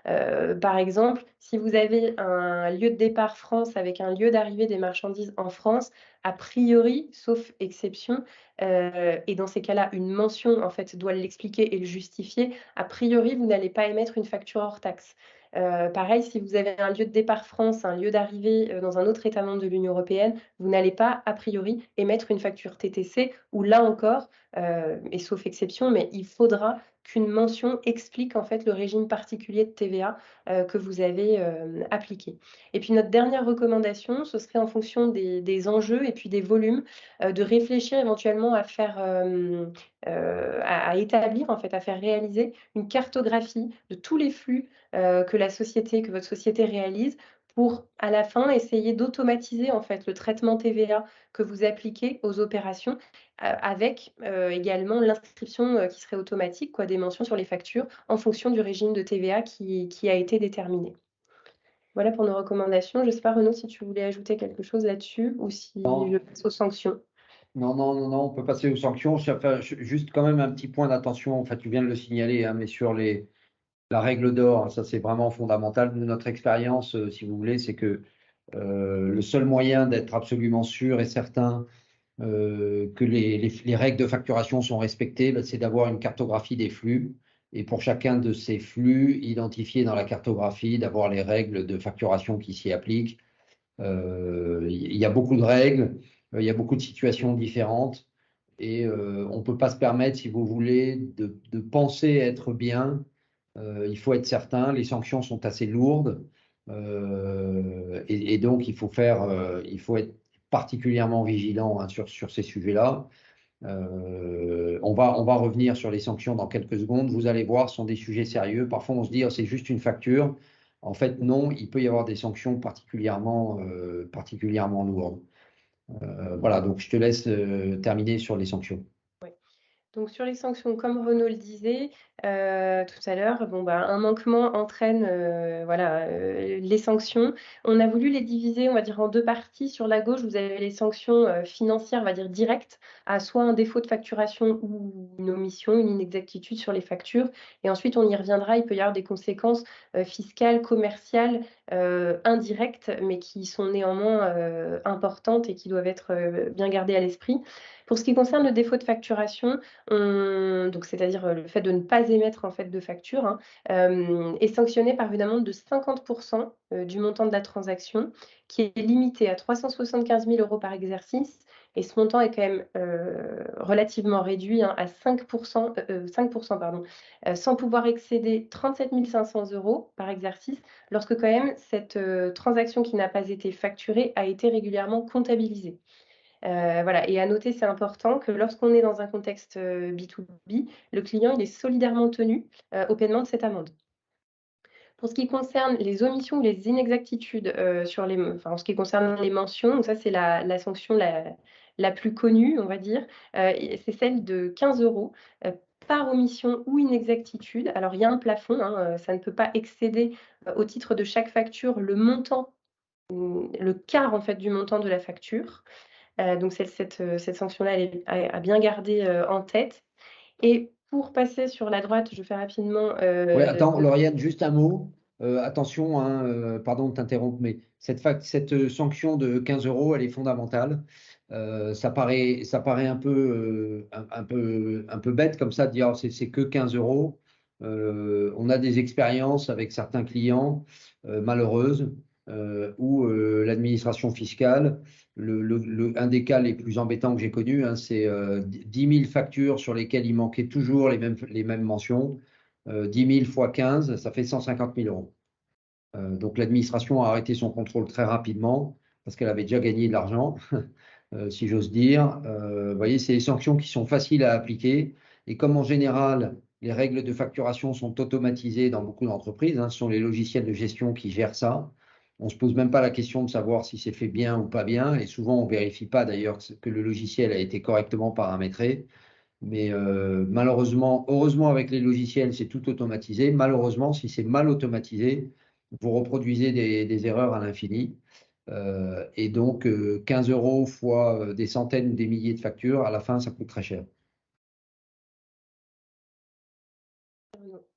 Par exemple, si vous avez un lieu de départ France avec un lieu d'arrivée des marchandises en France, a priori, sauf exception, et dans ces cas-là, une mention en fait doit l'expliquer et le justifier. A priori, vous n'allez pas émettre une facture hors taxe. Pareil, si vous avez un lieu de départ France, un lieu d'arrivée dans un autre État membre de l'Union européenne, vous n'allez pas, a priori, émettre une facture TTC, ou là encore, et sauf exception, mais il faudra qu'une mention explique en fait le régime particulier de TVA que vous avez appliqué. Et puis notre dernière recommandation, ce serait en fonction des enjeux et puis des volumes, de réfléchir éventuellement à faire, à établir en fait, à faire réaliser une cartographie de tous les flux que votre société réalise pour, à la fin, essayer d'automatiser en fait le traitement TVA que vous appliquez aux opérations, avec également l'inscription qui serait automatique, quoi, des mentions sur les factures en fonction du régime de TVA qui a été déterminé. Voilà pour nos recommandations. Je ne sais pas, Renaud, si tu voulais ajouter quelque chose là-dessus ou si je passe aux sanctions. Non, on peut passer aux sanctions. Juste quand même un petit point d'attention. En fait, tu viens de le signaler, hein, mais sur la règle d'or, ça c'est vraiment fondamental. Nous, notre expérience, si vous voulez, c'est que le seul moyen d'être absolument sûr et certain que les règles de facturation sont respectées, ben, c'est d'avoir une cartographie des flux. Et pour chacun de ces flux, identifier dans la cartographie, d'avoir les règles de facturation qui s'y appliquent. Il y a beaucoup de règles, il y a beaucoup de situations différentes. Et on ne peut pas se permettre, si vous voulez, de penser être bien. Il faut être certain, les sanctions sont assez lourdes. Et donc, il faut être particulièrement vigilant hein, sur ces sujets-là. On va revenir sur les sanctions dans quelques secondes. Vous allez voir, ce sont des sujets sérieux. Parfois, on se dit, oh, c'est juste une facture. En fait, non, il peut y avoir des sanctions particulièrement lourdes. Voilà, donc je te laisse terminer sur les sanctions. Donc sur les sanctions, comme Renaud le disait tout à l'heure, bon, bah, un manquement entraîne voilà, les sanctions. On a voulu les diviser, on va dire, en deux parties. Sur la gauche, vous avez les sanctions financières, on va dire directes, à soit un défaut de facturation ou une omission, une inexactitude sur les factures. Et ensuite, on y reviendra, il peut y avoir des conséquences fiscales, commerciales, indirectes, mais qui sont néanmoins importantes et qui doivent être bien gardées à l'esprit. Pour ce qui concerne le défaut de facturation, donc c'est-à-dire le fait de ne pas émettre en fait de facture, hein, est sanctionné par une amende de 50% du montant de la transaction, qui est limité à 375 000 € par exercice. Et ce montant est quand même relativement réduit hein, à 5%, 5% pardon, sans pouvoir excéder 37 500 € par exercice, lorsque quand même cette transaction qui n'a pas été facturée a été régulièrement comptabilisée. Voilà, et à noter, c'est important que lorsqu'on est dans un contexte B2B, le client il est solidairement tenu au paiement de cette amende. Pour ce qui concerne les omissions ou les inexactitudes en ce qui concerne les mentions, donc ça c'est la sanction la plus connue, on va dire, c'est celle de 15 € par omission ou inexactitude. Alors il y a un plafond, hein, ça ne peut pas excéder au titre de chaque facture le montant, le quart en fait du montant de la facture. Donc cette sanction-là, elle est à bien garder en tête. Et pour passer sur la droite, je fais rapidement. Ouais, attends, Lauriane, juste un mot. Attention, hein, pardon de t'interrompre, mais cette sanction de 15 €, elle est fondamentale. Ça paraît un peu bête comme ça de dire oh, c'est que 15 €. On a des expériences avec certains clients malheureuses où l'administration fiscale, un des cas les plus embêtants que j'ai connu, hein, c'est 10 000 factures sur lesquelles il manquait toujours les mêmes mentions. 10 000 fois 15, ça fait 150 000 €. Donc l'administration a arrêté son contrôle très rapidement parce qu'elle avait déjà gagné de l'argent, si j'ose dire. Vous voyez, c'est des sanctions qui sont faciles à appliquer. Et comme en général, les règles de facturation sont automatisées dans beaucoup d'entreprises, ce sont les logiciels de gestion qui gèrent ça. On ne se pose même pas la question de savoir si c'est fait bien ou pas bien. Et souvent, on ne vérifie pas d'ailleurs que le logiciel a été correctement paramétré. Mais malheureusement, heureusement avec les logiciels, c'est tout automatisé. Malheureusement, si c'est mal automatisé, vous reproduisez des erreurs à l'infini. Et donc, 15 € fois des centaines ou des milliers de factures, à la fin, ça coûte très cher.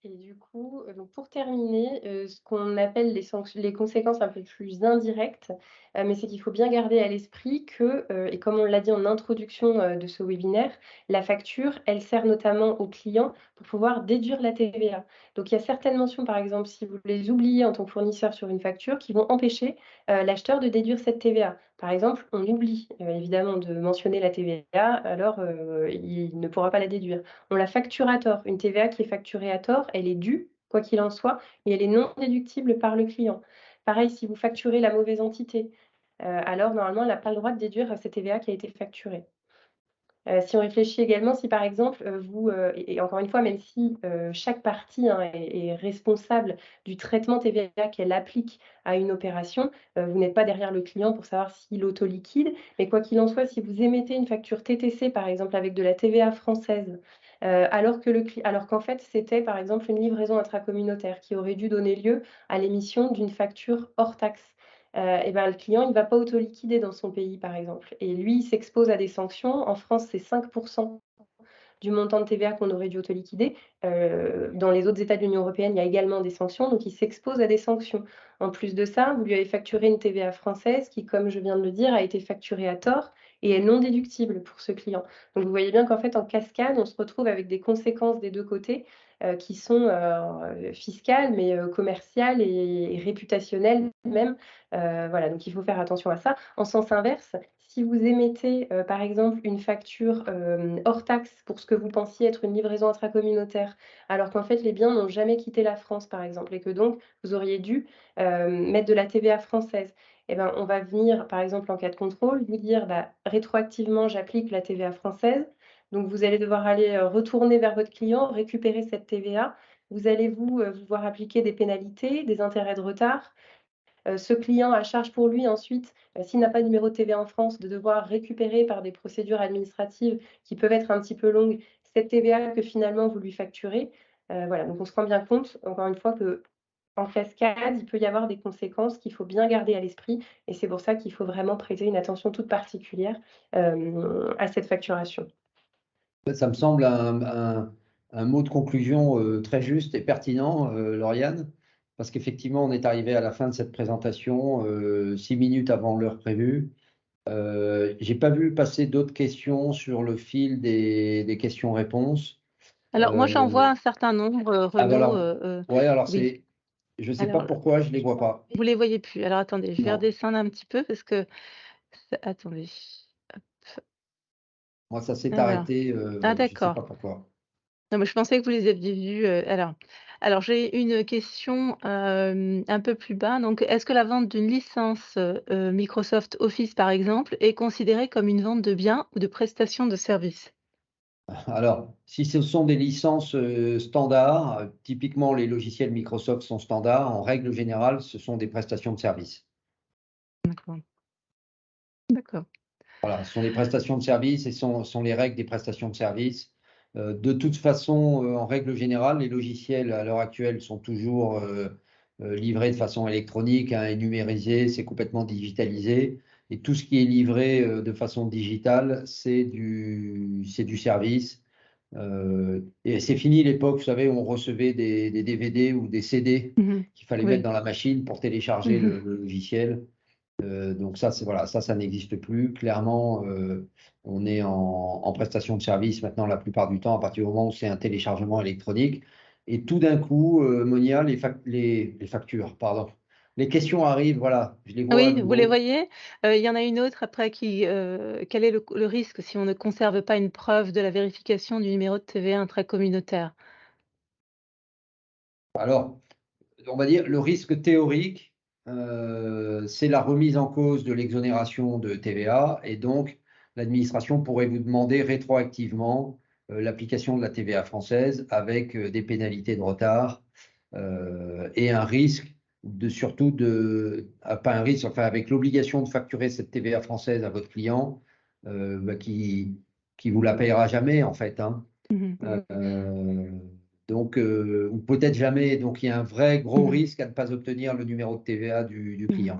Et du coup, donc pour terminer, ce qu'on appelle les conséquences un peu plus indirectes, mais c'est qu'il faut bien garder à l'esprit que, et comme on l'a dit en introduction, de ce webinaire, la facture, elle sert notamment aux clients pour pouvoir déduire la TVA. Donc il y a certaines mentions, par exemple, si vous les oubliez en tant que fournisseur sur une facture, qui vont empêcher, l'acheteur de déduire cette TVA. Par exemple, on oublie, évidemment de mentionner la TVA, alors, il ne pourra pas la déduire. On la facture à tort. Une TVA qui est facturée à tort, elle est due, quoi qu'il en soit, mais elle est non déductible par le client. Pareil, si vous facturez la mauvaise entité, alors normalement, elle n'a pas le droit de déduire cette TVA qui a été facturée. Si on réfléchit également, si par exemple, vous, et encore une fois, même si, chaque partie, est responsable du traitement TVA qu'elle applique à une opération, vous n'êtes pas derrière le client pour savoir s'il auto-liquide. Mais quoi qu'il en soit, si vous émettez une facture TTC, par exemple, avec de la TVA française, alors qu'en fait, c'était, par exemple, une livraison intracommunautaire qui aurait dû donner lieu à l'émission d'une facture hors taxe. Et ben, le client, il ne va pas auto-liquider dans son pays, par exemple. Et lui, il s'expose à des sanctions. En France, c'est 5 du montant de TVA qu'on aurait dû auto-liquider. Dans les autres États de l'Union européenne, il y a également des sanctions, donc il s'expose à des sanctions. En plus de ça, vous lui avez facturé une TVA française qui, comme je viens de le dire, a été facturée à tort et est non déductible pour ce client. Donc vous voyez bien qu'en fait, en cascade, on se retrouve avec des conséquences des deux côtés qui sont fiscales, mais commerciales et réputationnelles même. Voilà, donc il faut faire attention à ça. En sens inverse, si vous émettez, par exemple, une facture, hors taxe pour ce que vous pensiez être une livraison intracommunautaire, alors qu'en fait les biens n'ont jamais quitté la France, par exemple, et que donc vous auriez dû, mettre de la TVA française, et ben, on va venir, par exemple, en cas de contrôle, vous dire: «Bah, rétroactivement, j'applique la TVA française». Donc vous allez devoir aller, retourner vers votre client, récupérer cette TVA. Vous allez vous voir appliquer des pénalités, des intérêts de retard. Ce client à charge pour lui ensuite, s'il n'a pas de numéro de TVA en France, de devoir récupérer par des procédures administratives qui peuvent être un petit peu longues, cette TVA que finalement vous lui facturez. Voilà, donc on se rend bien compte, encore une fois, qu'en cascade, il peut y avoir des conséquences qu'il faut bien garder à l'esprit et c'est pour ça qu'il faut vraiment prêter une attention toute particulière, à cette facturation. Ça me semble un mot de conclusion très juste et pertinent, Lauriane, parce qu'effectivement, on est arrivé à la fin de cette présentation, 6 minutes avant l'heure prévue. J'ai pas vu passer d'autres questions sur le fil des questions-réponses. Alors moi, j'en vois un certain nombre, Ah ben Renaud, alors, ouais, alors oui. je sais pas Alors, pourquoi je les vois pas. vous les voyez plus. Alors attendez, je vais Non, redescendre un petit peu parce que attendez. Hop. moi ça s'est Alors, arrêté, ah je sais d'accord. pas pourquoi. Non, mais je pensais que vous les aviez vus, alors j'ai une question, un peu plus bas. Donc, est-ce que la vente d'une licence, Microsoft Office, par exemple, est considérée comme une vente de biens ou de prestations de services? Alors, si ce sont des licences standards, typiquement les logiciels Microsoft sont standards, en règle générale, ce sont des prestations de services. D'accord, d'accord. Voilà, ce sont des prestations de services et sont les règles des prestations de services. De toute façon, en règle générale, les logiciels à l'heure actuelle sont toujours livrés de façon électronique, et numérisés, c'est complètement digitalisé. Et tout ce qui est livré de façon digitale, c'est du service. Et c'est fini l'époque, vous savez, où on recevait des DVD ou des CD Mmh. qu'il fallait mettre Oui. dans la machine pour télécharger Mmh. le logiciel. Donc ça, c'est voilà, ça n'existe plus. Clairement, on est en prestation de service maintenant la plupart du temps, à partir du moment où c'est un téléchargement électronique. Et tout d'un coup, Monia, les factures, pardon. Les questions arrivent, voilà, je les vois à Oui, vous les nouveau. voyez? Il y en a une autre après qui, quel est le risque si on ne conserve pas une preuve de la vérification du numéro de TVA intracommunautaire? Alors, on va dire le risque théorique, c'est la remise en cause de l'exonération de TVA et donc l'administration pourrait vous demander rétroactivement l'application de la TVA française avec des pénalités de retard et un risque surtout pas un risque, enfin avec l'obligation de facturer cette TVA française à votre client qui vous la payera jamais en fait, hein. Euh, donc, ou peut-être jamais. Donc, il y a un vrai gros risque à ne pas obtenir le numéro de TVA du client.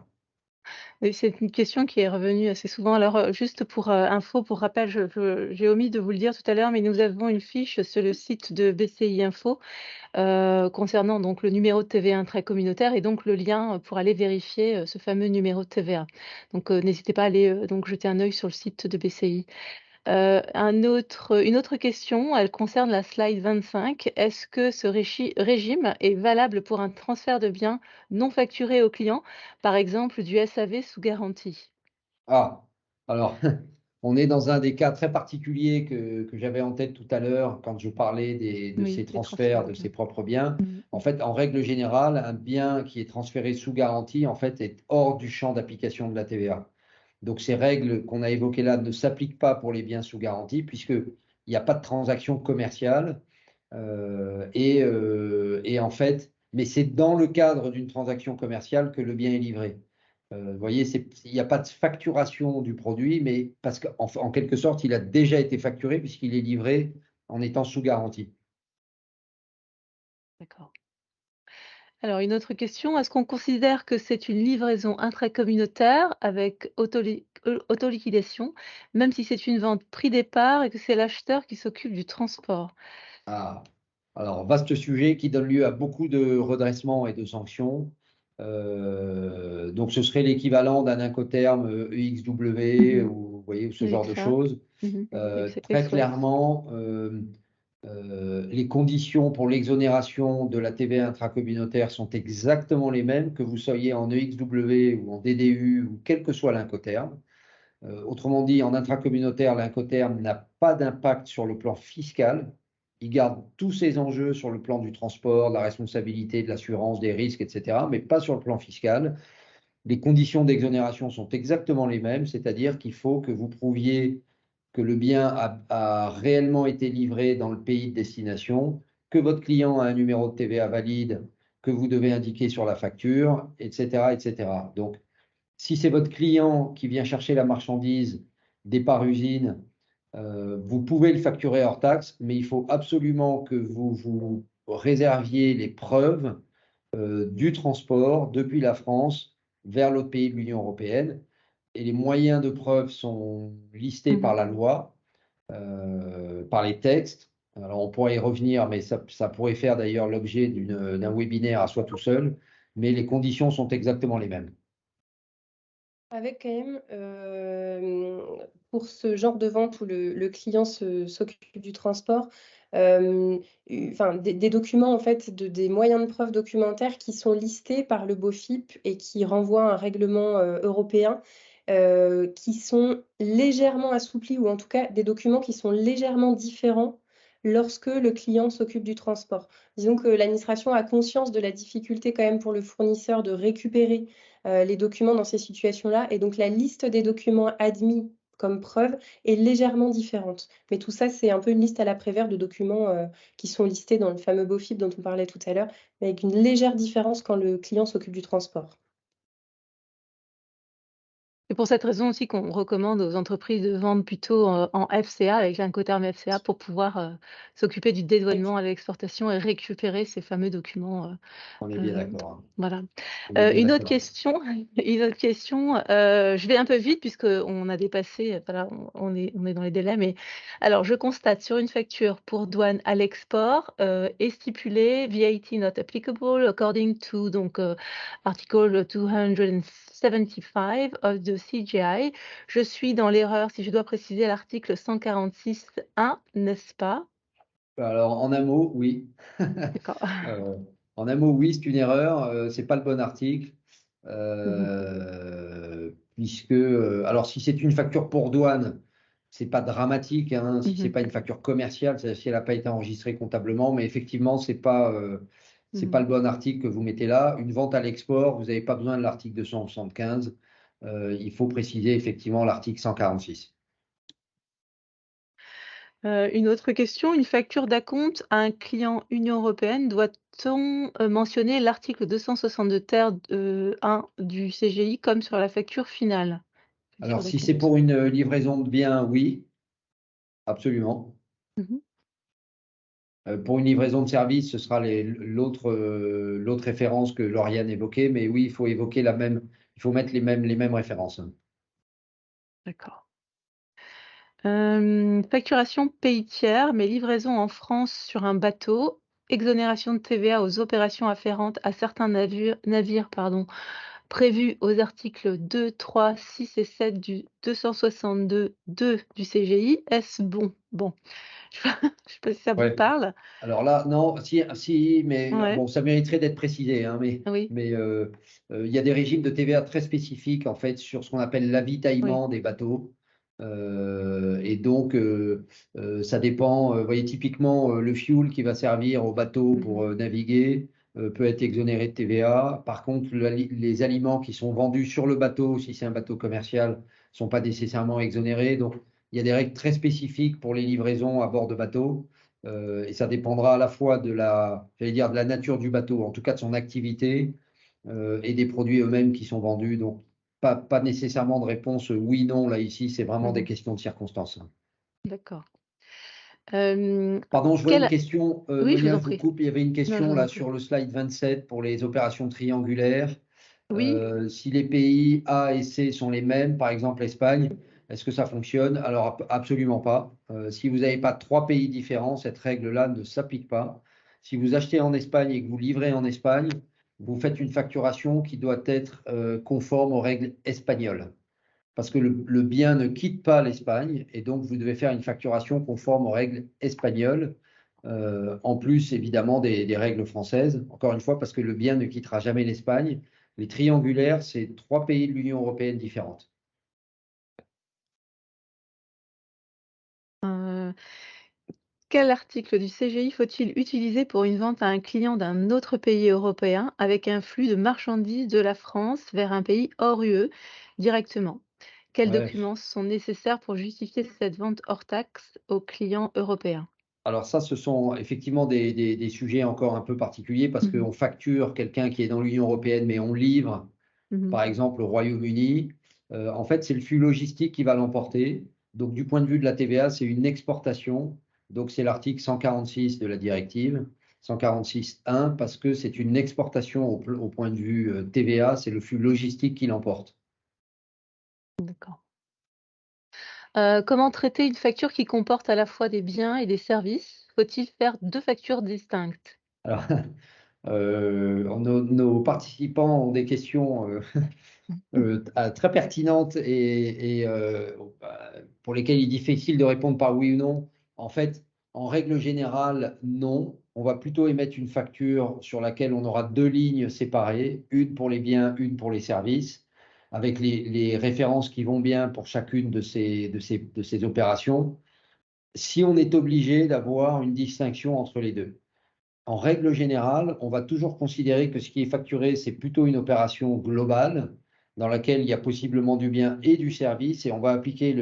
Oui, c'est une question qui est revenue assez souvent. Alors, juste pour info, pour rappel, j'ai omis de vous le dire tout à l'heure, mais nous avons une fiche sur le site de BCI Info concernant donc le numéro de TVA intracommunautaire et donc le lien pour aller vérifier ce fameux numéro de TVA. Donc, n'hésitez pas à aller donc jeter un œil sur le site de BCI. Une autre question, elle concerne la slide 25. Est-ce que ce régime est valable pour un transfert de biens non facturés au client, par exemple du SAV sous garantie? Ah, alors, on est dans un des cas très particuliers que j'avais en tête tout à l'heure quand je parlais de Oui, ces les transferts transferts de de biens. ses propres biens. Mhm. En fait, en règle générale, un bien qui est transféré sous garantie, en fait, est hors du champ d'application de la TVA. Donc, ces règles qu'on a évoquées là ne s'appliquent pas pour les biens sous garantie puisqu'il n'y a pas de transaction commerciale. Et en fait, mais c'est dans le cadre d'une transaction commerciale que le bien est livré. Vous voyez, il n'y a pas de facturation du produit, mais parce qu'en quelque sorte, il a déjà été facturé puisqu'il est livré en étant sous garantie. D'accord. Alors, une autre question, est-ce qu'on considère que c'est une livraison intracommunautaire avec autoliquidation, même si c'est une vente prix départ et que c'est l'acheteur qui s'occupe du transport? Ah, alors, vaste sujet qui donne lieu à beaucoup de redressements et de sanctions. Donc, ce serait l'équivalent d'un incoterm EXW Mhm. ou, vous voyez, ce genre de UXA. choses. Mhm. Très XY. clairement, les conditions pour l'exonération de la TVA intracommunautaire sont exactement les mêmes que vous soyez en EXW ou en DDU ou quel que soit l'incoterm. Autrement dit, en intracommunautaire, l'incoterm n'a pas d'impact sur le plan fiscal. Il garde tous ses enjeux sur le plan du transport, de la responsabilité, de l'assurance, des risques, etc., mais pas sur le plan fiscal. Les conditions d'exonération sont exactement les mêmes, c'est-à-dire qu'il faut que vous prouviez que le bien a réellement été livré dans le pays de destination, que votre client a un numéro de TVA valide, que vous devez indiquer sur la facture, etc., etc. Donc, si c'est votre client qui vient chercher la marchandise départ usine, vous pouvez le facturer hors taxe, mais il faut absolument que vous réserviez les preuves du transport depuis la France vers l'autre pays de l'Union européenne. Et les moyens de preuve sont listés par Mhm. la loi, par les textes. Alors on pourrait y revenir, mais ça pourrait faire d'ailleurs l'objet d'un webinaire à soi tout seul, mais les conditions sont exactement les mêmes. Avec quand même, pour ce genre de vente où le client s'occupe du transport, enfin, des documents, en fait, des moyens de preuve documentaires qui sont listés par le BOFIP et qui renvoient à un règlement européen, qui sont légèrement assouplis ou en tout cas des documents qui sont légèrement différents lorsque le client s'occupe du transport. Disons que l'administration a conscience de la difficulté quand même pour le fournisseur de récupérer les documents dans ces situations-là. Et donc, la liste des documents admis comme preuve est légèrement différente. Mais tout ça, c'est un peu une liste à la Prévert de documents qui sont listés dans le fameux BOFIP dont on parlait tout à l'heure, mais avec une légère différence quand le client s'occupe du transport. C'est pour cette raison aussi qu'on recommande aux entreprises de vendre plutôt en FCA, avec l'Incoterm FCA, pour pouvoir s'occuper du dédouanement à l'exportation et récupérer ces fameux documents. On est bien d'accord, hein. Voilà. On est bien Une autre d'accord. question, je vais un peu vite puisqu'on a dépassé, voilà, on est dans les délais, mais alors je constate sur une facture pour douane à l'export est stipulé VAT not applicable according to donc article 275 of the CGI. Je suis dans l'erreur si je dois préciser l'article 146.1, n'est-ce pas? Alors, en un mot, oui. D'accord. En un mot, oui, c'est une erreur. C'est pas le bon article. Mhm. Puisque, alors, si c'est une facture pour douane, c'est pas dramatique, hein, si c'est Mhm. pas une facture commerciale, c'est-à-dire si elle n'a pas été enregistrée comptablement, mais effectivement, c'est pas c'est Mhm. pas le bon article que vous mettez là. Une vente à l'export, vous n'avez pas besoin de l'article 275. Il faut préciser effectivement l'article 146. Une autre question, une facture d'acompte à un client Union européenne, doit-on mentionner l'article 262 ter 1 du CGI comme sur la facture finale? Facture Alors, si c'est d'acompte. pour une livraison de biens, oui, absolument. Mhm. Pour une livraison de services, ce sera l'autre référence que Lauriane évoquait, mais oui, il faut évoquer il faut mettre les mêmes références. D'accord. Facturation pays tiers, mais livraison en France sur un bateau, exonération de TVA aux opérations afférentes à certains navires, prévus aux articles 2, 3, 6 et 7 du 262-2 du CGI. Est-ce bon? Bon, je ne sais pas si ça vous Ouais. parle. Alors là, non, si, mais Ouais, bon, ça mériterait d'être précisé, hein, oui, mais il y a des régimes de TVA très spécifiques en fait sur ce qu'on appelle oui. l'avitaillement des bateaux. Et donc, ça dépend. Vous voyez, typiquement, le fuel qui va servir au bateau pour Mhm, naviguer peut être exonéré de TVA. Par contre, les aliments qui sont vendus sur le bateau, si c'est un bateau commercial, ne sont pas nécessairement exonérés. Donc, il y a des règles très spécifiques pour les livraisons à bord de bateaux. Et ça dépendra à la fois j'allais dire, de la nature du bateau, en tout cas de son activité, et des produits eux-mêmes qui sont vendus. Donc, pas nécessairement de réponse oui, non, là, ici, c'est vraiment des mhm. questions de circonstances. D'accord. Euh, Pardon, je vois une quel... question, Oui, je vous Monia, en je vous prie. coupe. Il y avait une Non, je question vous en là prie. sur le slide 27 pour les opérations triangulaires. Oui, Si les pays A et C sont les mêmes, par exemple l'Espagne, est-ce que ça fonctionne? Alors, absolument pas. Si vous n'avez pas trois pays différents, cette règle-là ne s'applique pas. Si vous achetez en Espagne et que vous livrez en Espagne, vous faites une facturation qui doit être conforme aux règles espagnoles. Parce que le bien ne quitte pas l'Espagne et donc vous devez faire une facturation conforme aux règles espagnoles, en plus évidemment des règles françaises. Encore une fois, parce que le bien ne quittera jamais l'Espagne. Les triangulaires, c'est trois pays de l'Union européenne différentes. euh, quel article du CGI faut-il utiliser pour une vente à un client d'un autre pays européen avec un flux de marchandises de la France vers un pays hors UE directement? Quels Ouais. documents sont nécessaires pour justifier cette vente hors taxe au client européen? Alors ça, ce sont effectivement des sujets encore un peu particuliers parce Mhm, qu'on facture quelqu'un qui est dans l'Union européenne, mais on livre mhm. par exemple au Royaume-Uni. En fait, c'est le flux logistique qui va l'emporter. Donc, du point de vue de la TVA, c'est une exportation. Donc, c'est l'article 146 de la directive, 146.1, parce que c'est une exportation au point de vue TVA, c'est le flux logistique qui l'emporte. D'accord. Comment traiter une facture qui comporte à la fois des biens et des services? Faut-il faire deux factures distinctes? Alors, nos participants ont des questions très pertinentes et pour lesquelles il est difficile de répondre par oui ou non. En fait, en règle générale, non. On va plutôt émettre une facture sur laquelle on aura deux lignes séparées, une pour les biens, une pour les services, avec les références qui vont bien pour chacune de ces opérations, si on est obligé d'avoir une distinction entre les deux. En règle générale, on va toujours considérer que ce qui est facturé, c'est plutôt une opération globale dans laquelle il y a possiblement du bien et du service et on va appliquer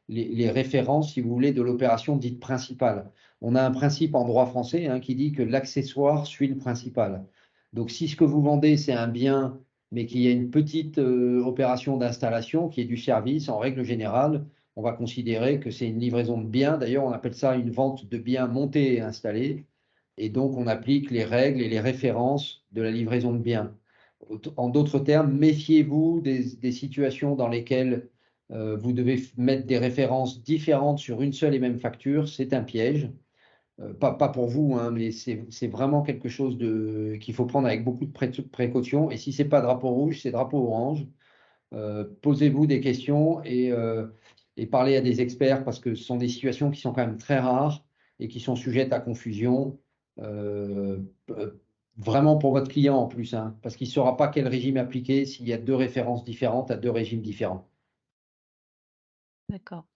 les références, si vous voulez, de l'opération dite principale. On a un principe en droit français qui dit que l'accessoire suit le principal. Donc, si ce que vous vendez, c'est un bien, mais qu'il y a une petite opération d'installation qui est du service, en règle générale, on va considérer que c'est une livraison de biens. D'ailleurs, on appelle ça une vente de biens montés et installés. Et donc, on applique les règles et les références de la livraison de biens. En d'autres termes, méfiez-vous des situations dans lesquelles vous devez mettre des références différentes sur une seule et même facture. C'est un piège. Pas pour vous, mais c'est vraiment quelque chose qu'il faut prendre avec beaucoup de précaution. Et si ce n'est pas drapeau rouge, c'est drapeau orange. Posez-vous des questions et parlez à des experts parce que ce sont des situations qui sont quand même très rares et qui sont sujettes à confusion. euh, euh, Vraiment pour votre client en plus, parce qu'il ne saura pas quel régime appliquer s'il y a deux références différentes à deux régimes différents. D'accord.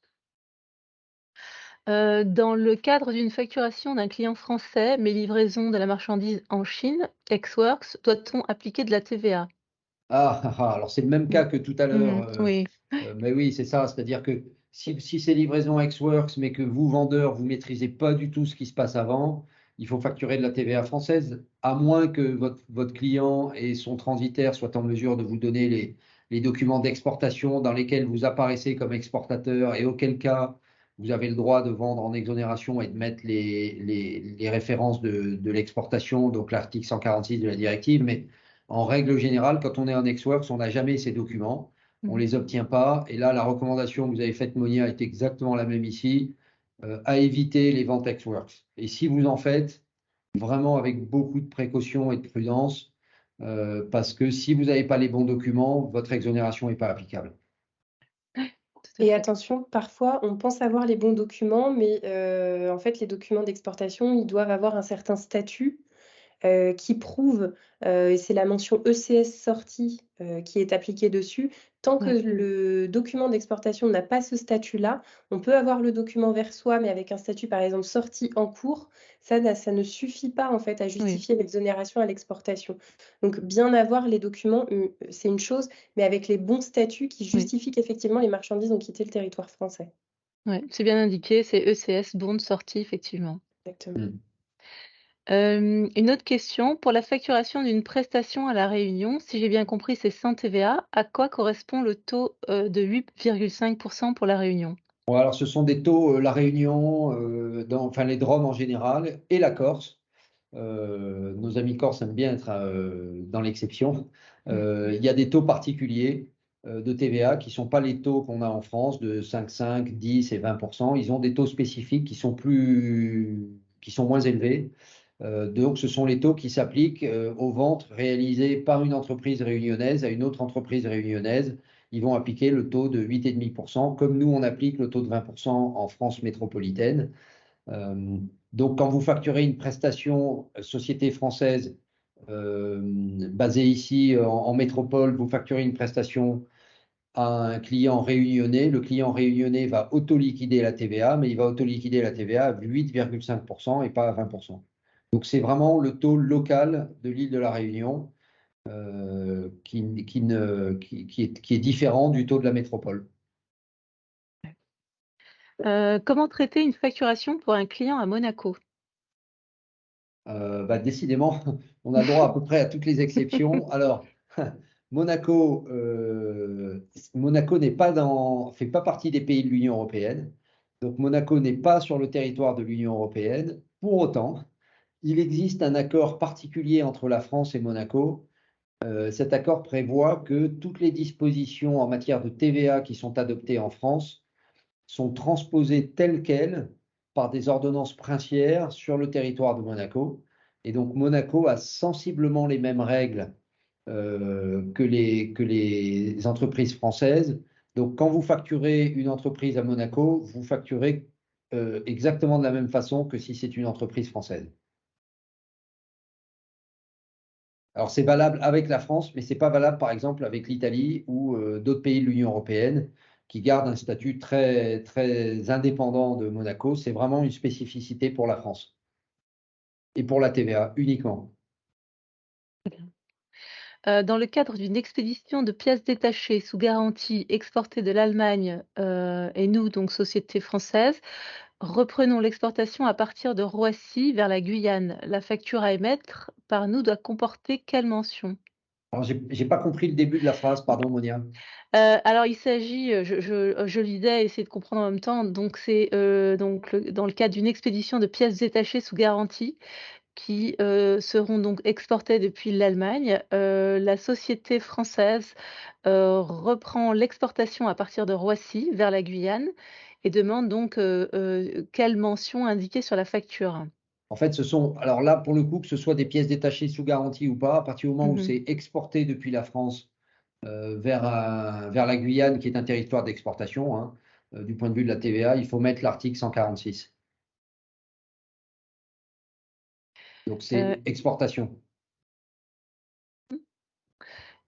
Dans le cadre d'une facturation d'un client français, mais livraison de la marchandise en Chine, Ex Works, doit-on appliquer de la TVA? Alors c'est le même Mmh. cas que tout à l'heure, Mmh. Oui, mais oui, c'est ça. C'est-à-dire que si c'est livraison ex works, mais que vous, vendeur, vous maîtrisez pas du tout ce qui se passe avant, il faut facturer de la TVA française, à moins que votre client et son transitaire soient en mesure de vous donner les documents d'exportation dans lesquels vous apparaissez comme exportateur et auquel cas, vous avez le droit de vendre en exonération et de mettre les références de l'exportation, donc l'article 146 de la directive. Mais en règle générale, quand on est en ex-works, on n'a jamais ces documents, on mmh, les obtient pas. Et là, la recommandation que vous avez faite, Monia, est exactement la même ici, à éviter les ventes ex-works. Et si vous en faites, vraiment avec beaucoup de précaution et de prudence, parce que si vous n'avez pas les bons documents, votre exonération n'est pas applicable. tout à Et fait. attention, parfois, on pense avoir les bons documents, mais en fait, les documents d'exportation, ils doivent avoir un certain statut qui prouve, et c'est la mention ECS sortie, qui est appliquée dessus. Tant que Ouais, le document d'exportation n'a pas ce statut-là, on peut avoir le document vers soi, mais avec un statut, par exemple, sortie en cours. Ça ne suffit pas, en fait, à oui, justifier l'exonération à l'exportation. Donc bien avoir les documents, c'est une chose, mais avec les bons statuts qui oui, justifient qu'effectivement les marchandises ont quitté le territoire français. ouais, c'est bien indiqué, c'est ECS, bon de sortie, effectivement. Exactement. Mm. Une autre question, pour la facturation d'une prestation à La Réunion, si j'ai bien compris, c'est sans TVA, à quoi correspond le taux, de 8,5 pour La Réunion? Bon, alors, ce sont des taux, La Réunion, enfin les DROM en général, et la Corse. Nos amis corses aiment bien être dans l'exception. Il y a des taux particuliers de TVA qui ne sont pas les taux qu'on a en France de 5, 10 et 20%. Ils ont des taux spécifiques qui sont moins élevés. Donc, ce sont les taux qui s'appliquent aux ventes réalisées par une entreprise réunionnaise à une autre entreprise réunionnaise. Ils vont appliquer le taux de 8,5%, comme nous, on applique le taux de 20% en France métropolitaine. Euh, donc, quand vous facturez une prestation société française basée ici en métropole, vous facturez une prestation à un client réunionnais. Le client réunionnais va auto-liquider la TVA, mais il va auto-liquider la TVA à 8,5% et pas à 20%. Donc, c'est vraiment le taux local de l'île de la Réunion qui est différent du taux de la métropole. Comment traiter une facturation pour un client à Monaco? Décidément, on a le droit à peu près à toutes les exceptions. Alors, Monaco, Monaco fait pas partie des pays de l'Union européenne. Donc, Monaco n'est pas sur le territoire de l'Union européenne. Pour autant, il existe un accord particulier entre la France et Monaco. Cet accord prévoit que toutes les dispositions en matière de TVA qui sont adoptées en France sont transposées telles quelles par des ordonnances princières sur le territoire de Monaco. Et donc Monaco a sensiblement les mêmes règles que les entreprises françaises. Donc quand vous facturez une entreprise à Monaco, vous facturez exactement de la même façon que si c'est une entreprise française. Alors c'est valable avec la France, mais c'est pas valable par exemple avec l'Italie ou d'autres pays de l'Union européenne qui gardent un statut très, très indépendant de Monaco. C'est vraiment une spécificité pour la France et pour la TVA uniquement. Dans le cadre d'une expédition de pièces détachées sous garantie exportées de l'Allemagne, et nous, donc société française, reprenons l'exportation à partir de Roissy vers la Guyane. La facture à émettre par nous doit comporter quelle mention? Alors j'ai pas compris le début de la phrase, pardon Monia. Alors il s'agit, je lisais et essayais de comprendre en même temps, donc c'est, donc dans le cadre d'une expédition de pièces détachées sous garantie qui, seront donc exportées depuis l'Allemagne. La société française, reprend l'exportation à partir de Roissy vers la Guyane et demande donc, quelle mention indiquer sur la facture? En fait, alors là, pour le coup, que ce soit des pièces détachées sous garantie ou pas, à partir du moment où Mmh. c'est exporté depuis la France vers la Guyane, qui est un territoire d'exportation, hein, du point de vue de la TVA, il faut mettre l'article 146. Donc c'est exportation.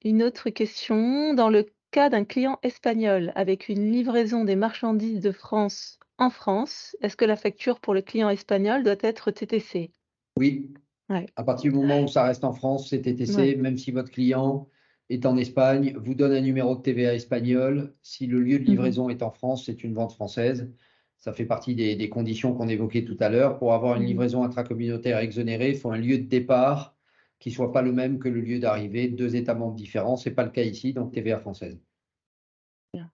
Une autre question, dans le cas d'un client espagnol avec une livraison des marchandises de France en France, est-ce que la facture pour le client espagnol doit être TTC? Oui, Ouais, à partir du moment où ça reste en France, c'est TTC, ouais. même si votre client est en Espagne, vous donne un numéro de TVA espagnol. Si le lieu de Mmh. livraison est en France, c'est une vente française. Ça fait partie des conditions qu'on évoquait tout à l'heure. Pour avoir une Mmh. livraison intracommunautaire exonérée, il faut un lieu de départ qui ne soit pas le même que le lieu d'arrivée, 2 États membres différents. Ce n'est pas le cas ici, donc TVA française. Bien.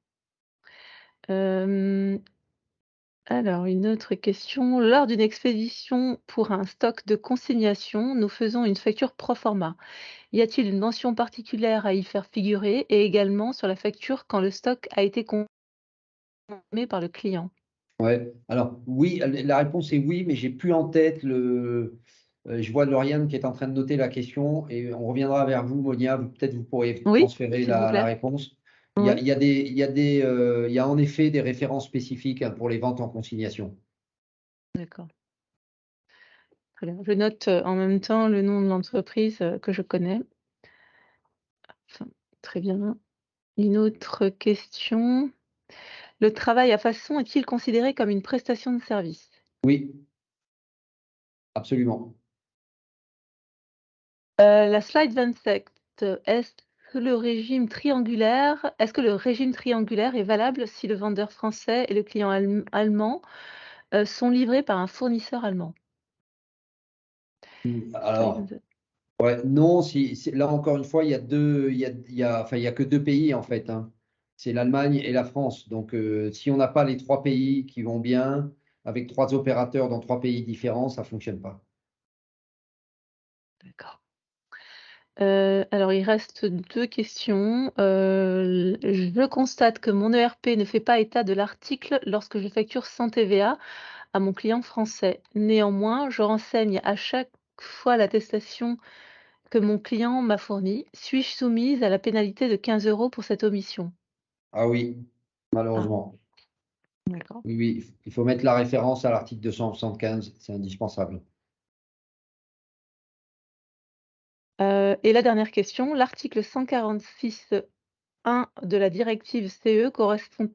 Hem, alors une autre question. Lors d'une expédition pour un stock de consignation, nous faisons une facture pro forma. Y a-t-il une mention particulière à y faire figurer et également sur la facture quand le stock a été consommé par le client? Ouais, alors oui, la réponse est oui, mais j'ai plus en tête je vois Lauriane qui est en train de noter la question et on reviendra vers vous, Monia. Peut-être vous pourrez Oui, transférer s'il vous la plaît. réponse. Oui, Il y a en effet des références spécifiques, hein, pour les ventes en consignation. d'accord. Très bien. Je note, en même temps le nom de l'entreprise, que je connais. Enfin, très bien. Une autre question. Le travail à façon est-il considéré comme une prestation de service? Oui, absolument. La slide 27, est-ce que le régime triangulaire est valable si le vendeur français et le client allemand, sont livrés par un fournisseur allemand? Slide Alors, 27. ouais, non, là encore une fois, il y a deux, enfin, il y a que 2 pays en fait, hein. C'est l'Allemagne et la France. Donc, si on n'a pas les 3 pays qui vont bien, avec 3 opérateurs dans 3 pays différents, ça fonctionne pas. D'accord. Alors il reste 2 questions. Je constate que mon ERP ne fait pas état de l'article lorsque je facture sans TVA à mon client français. Néanmoins, je renseigne à chaque fois l'attestation que mon client m'a fournie. Suis-je soumise à la pénalité de 15 € pour cette omission? Ah oui, Ah, malheureusement. d'accord. Oui, oui, il faut mettre la référence à l'article 275, c'est indispensable. Et la dernière question, l'article 146.1 de la directive CE correspond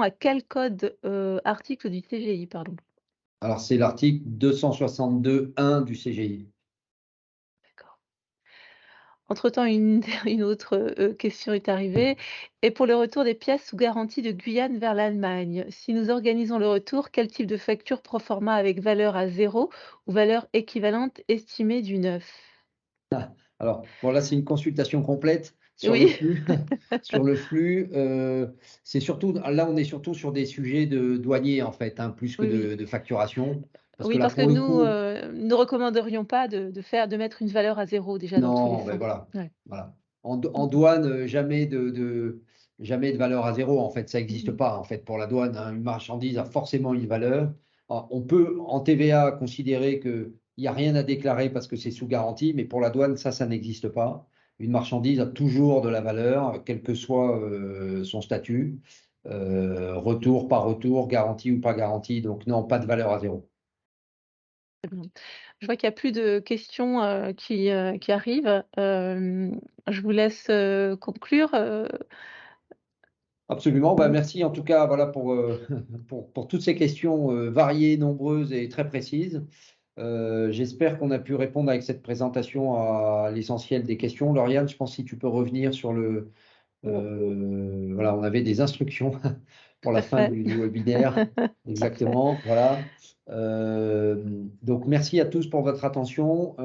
à quel code, article du CGI, pardon? Alors, c'est l'article 262.1 du CGI. D'accord. Entre-temps, une autre, question est arrivée. Et pour le retour des pièces sous garantie de Guyane vers l'Allemagne, si nous organisons le retour, quel type de facture pro forma avec valeur à zéro ou valeur équivalente estimée du neuf? Alors, bon, là, c'est une consultation complète sur le Oui, flux. Sur le flux, c'est surtout, là, on est surtout sur des sujets de douaniers, en fait, hein, plus que oui, oui. de facturation. Parce que Oui, là, parce que pour le nous, coup, ne recommanderions pas de mettre une valeur à zéro déjà dans tous les non, ben cas. voilà. Ouais. Voilà. En Mmh. douane, jamais de valeur à zéro. En fait, ça Mmh n'existe mh. pas. En fait, pour la douane, hein, une marchandise a forcément une valeur. Alors, on peut, en TVA, considérer qu'il n'y a rien à déclarer parce que c'est sous garantie, mais pour la douane, ça n'existe pas. Une marchandise a toujours de la valeur, quel que soit son statut, retour, pas retour, garantie ou pas garantie. Donc, non, pas de valeur à zéro. Très bien. Je vois qu'il y a plus de questions, qui arrivent. Je vous laisse, conclure, Absolument. Bah, mmh. merci en tout cas, voilà, pour toutes ces questions variées, nombreuses et très précises. J'espère qu'on a pu répondre avec cette présentation à l'essentiel des questions. Lauriane, je pense si tu peux revenir sur voilà, on avait des instructions pour Tout la à fin fait. du webinaire. Parfait. Exactement, voilà. Donc merci à tous pour votre attention.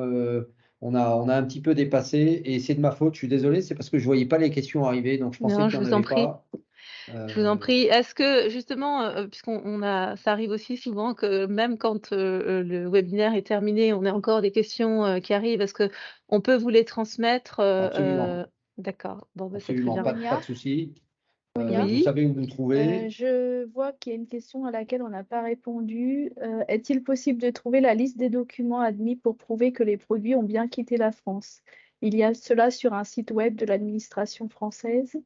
On a un petit peu dépassé et c'est de ma faute, je suis désolé, c'est parce que je ne voyais pas les questions arriver, donc je pensais Non, qu'il je n'y en vous en avait prie. pas. Je vous en Euh, prie. Est-ce que justement, puisqu'on a ça arrive aussi souvent que même quand, le webinaire est terminé, on a encore des questions, qui arrivent. Est-ce qu'on peut vous les transmettre, Absolument, D'accord. Bon, bah, c'est très absolument, bien. pas de Monia, souci. Monia, Vous Oui. savez où nous trouver. je vois qu'il y a une question à laquelle on n'a pas répondu. Est-il possible de trouver la liste des documents admis pour prouver que les produits ont bien quitté la France? Il y a cela sur un site web de l'administration française.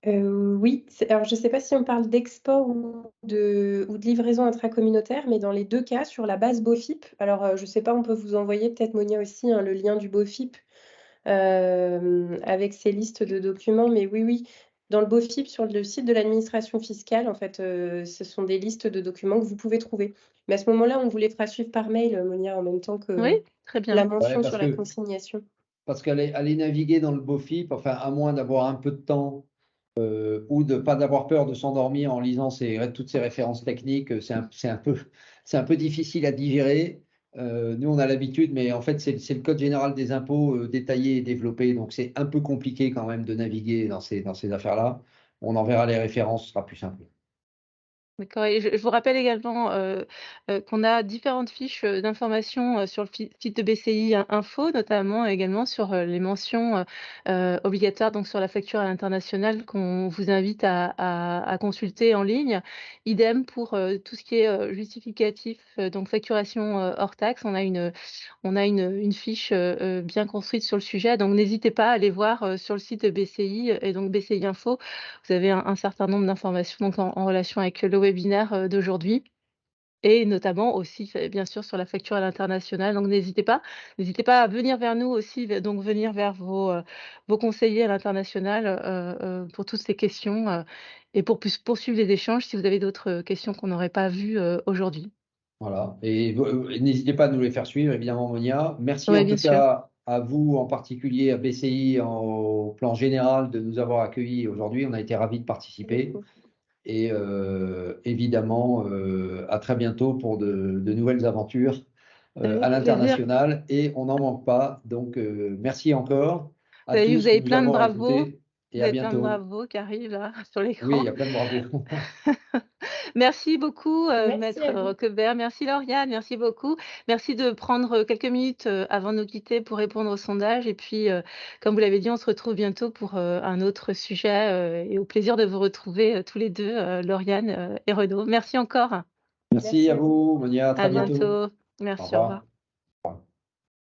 Oui, alors je ne sais pas si on parle d'export ou de livraison intracommunautaire, mais dans les 2 cas, sur la base BOFIP. Alors, je ne sais pas, on peut vous envoyer peut-être, Monia aussi, hein, le lien du BOFIP, avec ces listes de documents. Mais oui, oui, dans le BOFIP, sur le site de l'administration fiscale, en fait, ce sont des listes de documents que vous pouvez trouver. Mais à ce moment-là, on vous les fera suivre par mail, Monia, en même temps que Oui, très la bien. mention parce sur la que consignation. parce qu'aller naviguer dans le BOFIP, enfin, à moins d'avoir un peu de temps ou de pas d'avoir peur de s'endormir en lisant toutes ces références techniques, c'est un peu difficile à digérer. Nous, on a l'habitude, mais en fait, c'est le Code général des impôts détaillé et développé, donc c'est un peu compliqué quand même de naviguer dans ces affaires-là. On enverra les références, ce sera plus simple. D'accord, et je vous rappelle également qu'on a différentes fiches d'informations sur le site de BCI Info, notamment également sur les mentions obligatoires, donc sur la facture à l'international, qu'on vous invite à consulter en ligne. Idem pour tout ce qui est justificatif, donc facturation hors taxe. On a une fiche bien construite sur le sujet, donc n'hésitez pas à aller voir sur le site de BCI et donc BCI Info. Vous avez un certain nombre d'informations donc en relation avec le webinaire d'aujourd'hui et notamment aussi bien sûr sur la facture à l'international. Donc n'hésitez pas à venir vers nous aussi, donc venir vers vos conseillers à l'international pour toutes ces questions et pour poursuivre les échanges si vous avez d'autres questions qu'on n'aurait pas vues aujourd'hui. Voilà. Et n'hésitez pas à nous les faire suivre, évidemment, Monia. Merci Oui, en bien tout sûr. cas à vous, en particulier à BCI, au plan général, de nous avoir accueillis aujourd'hui. On a été ravis de participer. Et évidemment, à très bientôt pour de nouvelles aventures à Avec plaisir. l'international. Et on n'en manque pas. Donc, merci encore à Vous tous de avez nous plein de avoir bravos. écoutés. Et Vous à avez plein de bientôt. bravos qui arrivent là sur Oui, il l'écran. y a plein de bravos. Merci beaucoup, Merci Maître à vous. Roquebert. Merci Lauriane, merci beaucoup. Merci de prendre quelques minutes avant de nous quitter pour répondre au sondage. Et puis, comme vous l'avez dit, on se retrouve bientôt pour un autre sujet et au plaisir de vous retrouver tous les deux, Lauriane et Renaud. Merci encore. Merci Merci à à vous. vous, Monia. À À très bientôt. bientôt. Au Merci, au revoir. revoir.